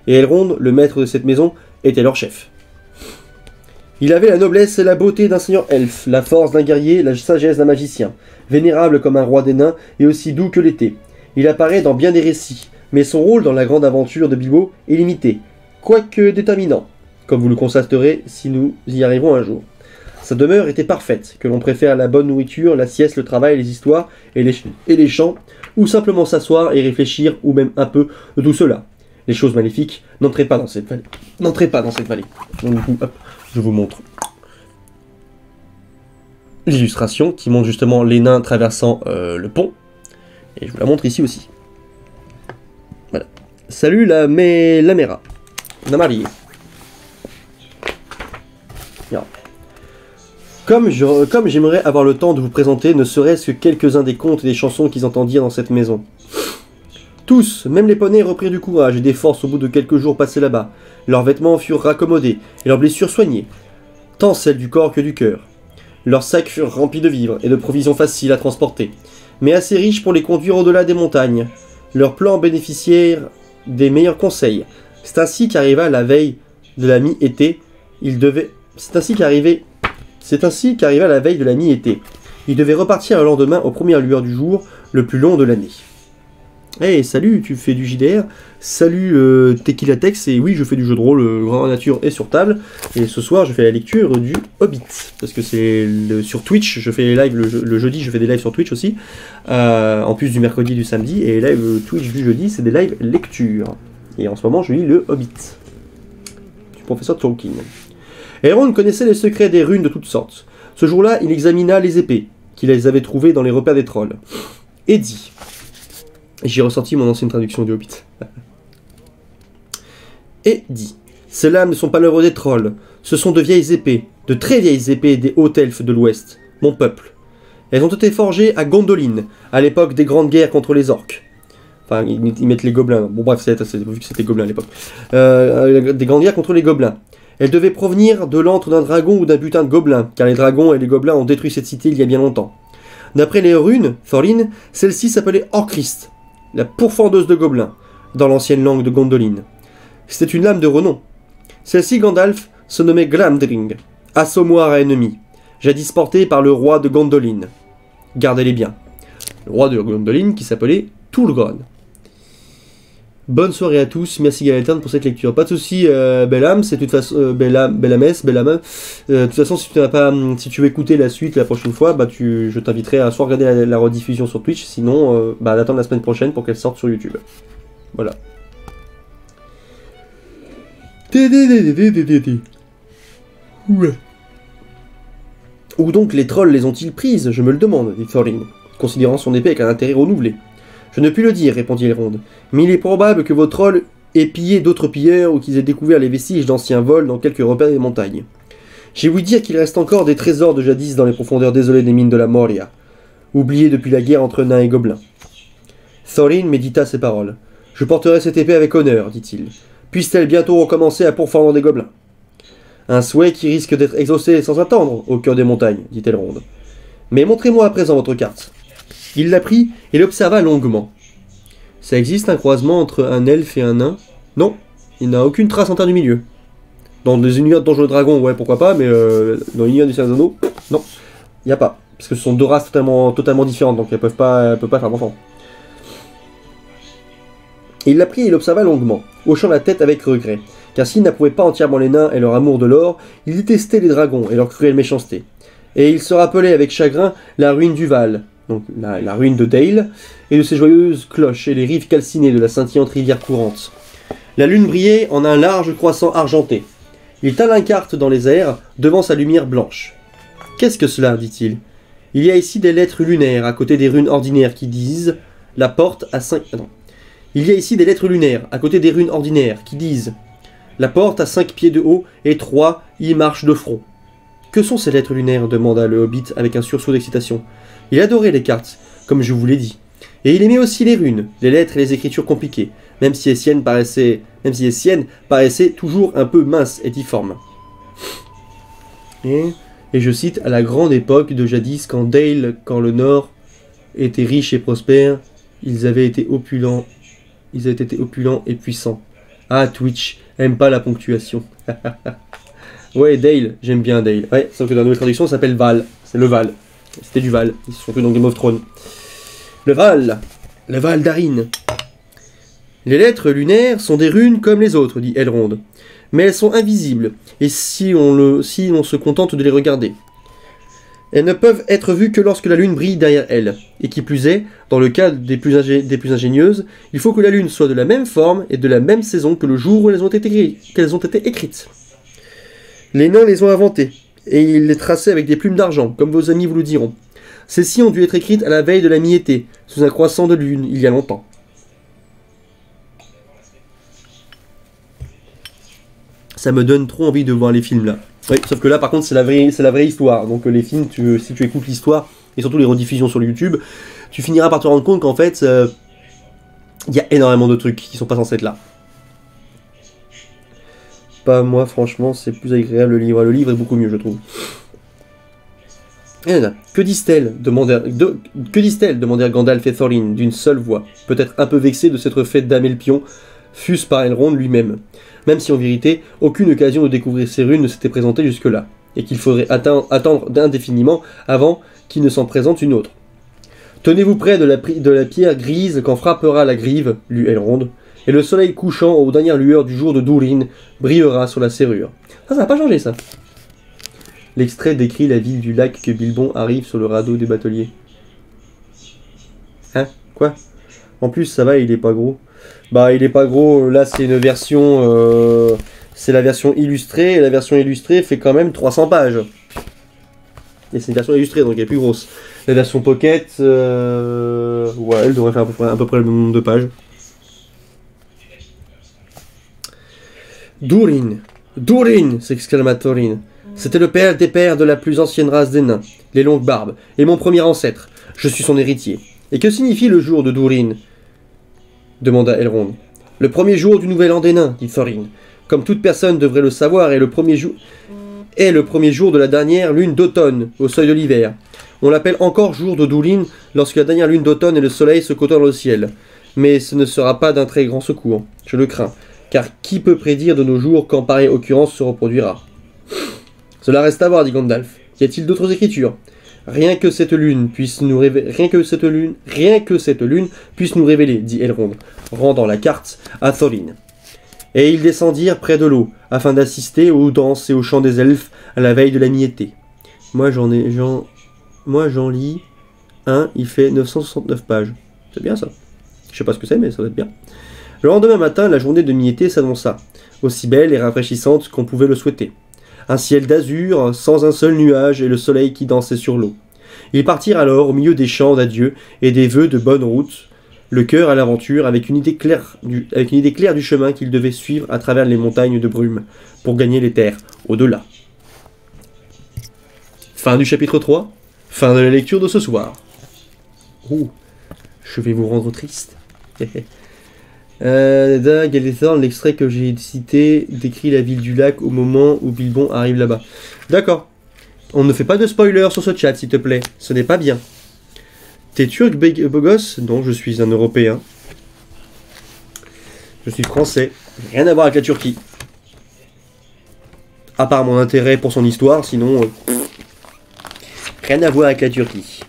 Speaker 1: Et Elrond, le maître de cette maison, était leur chef. Il avait la noblesse et la beauté d'un seigneur elfe, la force d'un guerrier, la sagesse d'un magicien, vénérable comme un roi des nains et aussi doux que l'été. Il apparaît dans bien des récits, mais son rôle dans la grande aventure de Bilbo est limité, quoique déterminant, comme vous le constaterez si nous y arrivons un jour. Sa demeure était parfaite, que l'on préfère la bonne nourriture, la sieste, le travail, les histoires et les chants, ou simplement s'asseoir et réfléchir, ou même un peu de tout cela. Les choses maléfiques, n'entrez pas dans cette vallée. N'entrez pas dans cette vallée. Donc, du coup, hop, je vous montre l'illustration qui montre justement les nains traversant le pont. Et je vous la montre ici aussi. Voilà. Salut la Mera. Namari. Comme j'aimerais avoir le temps de vous présenter ne serait-ce que quelques-uns des contes et des chansons qu'ils entendirent dans cette maison. Tous, même les poneys, reprirent du courage et des forces au bout de quelques jours passés là-bas. Leurs vêtements furent raccommodés et leurs blessures soignées, tant celles du corps que du cœur. Leurs sacs furent remplis de vivres et de provisions faciles à transporter, mais assez riches pour les conduire au-delà des montagnes. Leurs plans bénéficièrent des meilleurs conseils. C'est ainsi qu'arriva la veille de la mi-été. C'est ainsi qu'arriva la veille de la mi-été. Il devait repartir le lendemain aux premières lueurs du jour, le plus long de l'année. Hey, salut, tu fais du JDR? Salut Tequilatex, et oui, je fais du jeu de rôle Grand Nature et sur table. Et ce soir, je fais la lecture du Hobbit. Parce que c'est sur Twitch, je fais les lives le jeudi, je fais des lives sur Twitch aussi. En plus du mercredi et du samedi. Et les lives Twitch du jeudi, c'est des lives lecture. Et en ce moment, je lis le Hobbit. Du professeur Tolkien. Elrond connaissait les secrets des runes de toutes sortes. Ce jour-là, il examina les épées, qu'il les avait trouvées dans les repères des trolls. Et dit... J'ai ressorti mon ancienne traduction du Hobbit. Et dit... Ces lames ne sont pas l'œuvre des trolls. Ce sont de vieilles épées, de très vieilles épées des hauts elfes de l'Ouest, mon peuple. Elles ont été forgées à Gondolin, à l'époque des grandes guerres contre les orques. Enfin, ils mettent les gobelins. Bon bref, vu que c'était gobelins à l'époque. Des grandes guerres contre les gobelins. Elle devait provenir de l'antre d'un dragon ou d'un butin de gobelins, car les dragons et les gobelins ont détruit cette cité il y a bien longtemps. D'après les runes, Thorin, celle-ci s'appelait Orcrist, la pourfendeuse de gobelins, dans l'ancienne langue de Gondolin. C'était une lame de renom. Celle-ci, Gandalf, se nommait Glamdring, assommoir à ennemi, jadis portée par le roi de Gondolin. Gardez-les bien. Le roi de Gondolin qui s'appelait Tulgron. Bonne soirée à tous, merci Gaëtan pour cette lecture. Pas de soucis, Bellam, c'est de toute façon Bellames. De toute façon, si tu veux écouter la suite la prochaine fois, je t'inviterai à soit regarder la rediffusion sur Twitch, sinon d'attendre la semaine prochaine pour qu'elle sorte sur YouTube. Voilà. Ouais. Où donc les trolls les ont-ils prises, je me le demande, dit Thorin, considérant son épée avec un intérêt renouvelé. Je ne puis le dire, répondit Elrond, mais il est probable que vos trolls aient pillé d'autres pilleurs ou qu'ils aient découvert les vestiges d'anciens vols dans quelques repères des montagnes. J'ai voulu dire qu'il reste encore des trésors de jadis dans les profondeurs désolées des mines de la Moria, oubliés depuis la guerre entre nains et gobelins. Thorin médita ces paroles. Je porterai cette épée avec honneur, dit-il. Puisse-t-elle bientôt recommencer à pourfendre des gobelins? Un souhait qui risque d'être exaucé sans attendre, au cœur des montagnes, dit Elrond. Mais montrez-moi à présent votre carte. Il la prit et l'observa longuement. Ça existe un croisement entre un elfe et un nain? Non, il n'a aucune trace en terre du milieu. Dans des univers de Donjons et Dragons, ouais, pourquoi pas, mais dans l'univers du Seigneur des Anneaux, non, il n'y a pas. Parce que ce sont deux races totalement différentes, donc elles peuvent pas faire d'enfants. Il la prit et l'observa longuement, hochant la tête avec regret, car s'il n'approuvait pas entièrement les nains et leur amour de l'or, il détestait les dragons et leur cruelle méchanceté. Et il se rappelait avec chagrin la ruine du Val, donc la ruine de Dale, et de ses joyeuses cloches et les rives calcinées de la scintillante rivière courante. La lune brillait en un large croissant argenté. Il tint la carte dans les airs, devant sa lumière blanche. « Qu'est-ce que cela » dit-il. « Il y a ici des lettres lunaires, à côté des runes ordinaires qui disent « La porte à 5... » Il y a ici des lettres lunaires, à côté des runes ordinaires, qui disent « La porte à 5 pieds de haut et 3 y marches de front. » Que sont ces lettres lunaires demanda le Hobbit avec un sursaut d'excitation. Il adorait les cartes, comme je vous l'ai dit. Et il aimait aussi les runes, les lettres et les écritures compliquées, même si les siennes paraissaient toujours un peu minces et difformes. Et je cite, à la grande époque de jadis, quand le Nord était riche et prospère, ils avaient été opulents et puissants. Ah, Twitch, aime pas la ponctuation. Ouais, Dale, j'aime bien Dale. Ouais, sauf que dans la nouvelle traduction, ça s'appelle Val. C'est le Val. C'était du Val, surtout dans Game of Thrones. Le Val d'Arin. Les lettres lunaires sont des runes comme les autres, dit Elrond. Mais elles sont invisibles, et si l'on se contente de les regarder. Elles ne peuvent être vues que lorsque la lune brille derrière elles. Et qui plus est, dans le cas des plus ingénieuses, il faut que la lune soit de la même forme et de la même saison que le jour où qu'elles ont été écrites. Les nains les ont inventées, et ils les traçaient avec des plumes d'argent, comme vos amis vous le diront. Celles-ci ont dû être écrites à la veille de la mi-été, sous un croissant de lune, il y a longtemps. Ça me donne trop envie de voir les films là. Oui, sauf que là par contre c'est la vraie histoire. Donc les films, si tu écoutes l'histoire, et surtout les rediffusions sur YouTube, tu finiras par te rendre compte qu'en fait, il y a énormément de trucs qui sont pas censés être là. Pas moi, franchement, c'est plus agréable le livre. Le livre est beaucoup mieux, je trouve. Que disent-elles demandèrent Gandalf et Thorin d'une seule voix, peut-être un peu vexés de s'être fait damer le pion, fût-ce par Elrond lui-même. Même si en vérité, aucune occasion de découvrir ces runes ne s'était présentée jusque-là, et qu'il faudrait attendre indéfiniment avant qu'il ne s'en présente une autre. Tenez-vous près de la pierre grise quand frappera la grive, lut Elrond, et le soleil couchant aux dernières lueurs du jour de Durin brillera sur la serrure. Ça n'a pas changé ça. L'extrait décrit la ville du lac que Bilbon arrive sur le radeau des bateliers. Hein? Quoi? En plus, ça va, il est pas gros. Bah, il est pas gros, là c'est une version... c'est la version illustrée, et la version illustrée fait quand même 300 pages. Et c'est une version illustrée, donc elle est plus grosse. La version Pocket, ouais, elle devrait faire à peu près le même nombre de pages. Durin s'exclama Thorin. C'était le père des pères de la plus ancienne race des nains, les longues barbes, et mon premier ancêtre. Je suis son héritier. Et que signifie le jour de Durin? Demanda Elrond. Le premier jour du nouvel an des nains, dit Thorin. Comme toute personne devrait le savoir, est le premier jour de la dernière lune d'automne, au seuil de l'hiver. On l'appelle encore jour de Durin lorsque la dernière lune d'automne et le soleil se côtoient dans le ciel. Mais ce ne sera pas d'un très grand secours, je le crains, car qui peut prédire de nos jours quand pareille occurrence se reproduira? Cela reste à voir, dit Gandalf. Y a-t-il d'autres écritures? Rien que cette lune puisse nous révéler, dit Elrond, rendant la carte à Thorin. Et ils descendirent près de l'eau, afin d'assister aux danses et aux chants des elfes à la veille de la mi-été. Moi j'en lis un, il fait 969 pages. C'est bien ça. Je sais pas ce que c'est, mais ça doit être bien. Le lendemain matin, la journée de mi-été s'annonça, aussi belle et rafraîchissante qu'on pouvait le souhaiter. Un ciel d'azur, sans un seul nuage, et le soleil qui dansait sur l'eau. Ils partirent alors au milieu des chants d'adieu et des vœux de bonne route, le cœur à l'aventure, avec une idée claire du chemin qu'ils devaient suivre à travers les montagnes de brume, pour gagner les terres au-delà. Fin du chapitre 3, fin de la lecture de ce soir. Ouh, je vais vous rendre triste. Galethorn, l'extrait que j'ai cité décrit la ville du lac au moment où Bilbon arrive là-bas. D'accord. On ne fait pas de spoiler sur ce chat, s'il te plaît. Ce n'est pas bien. T'es turc, beau gosse? Non, je suis un Européen. Je suis français. Rien à voir avec la Turquie. À part mon intérêt pour son histoire, sinon... rien à voir avec la Turquie.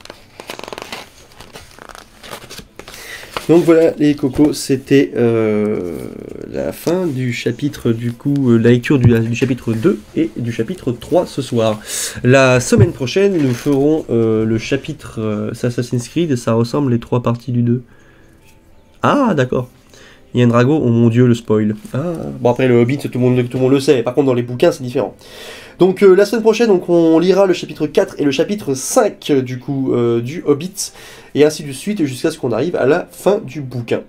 Speaker 1: Donc voilà les cocos, c'était la fin du chapitre, du coup, la lecture du chapitre 2 et du chapitre 3 ce soir. La semaine prochaine, nous ferons le chapitre Assassin's Creed, ça ressemble les 3 parties du 2. Ah d'accord, il y a un dragon, oh mon dieu le spoil. Ah. Bon après le Hobbit, tout le monde le sait, par contre dans les bouquins c'est différent. Donc la semaine prochaine, donc, on lira le chapitre 4 et le chapitre 5 du coup du Hobbit, et ainsi de suite jusqu'à ce qu'on arrive à la fin du bouquin.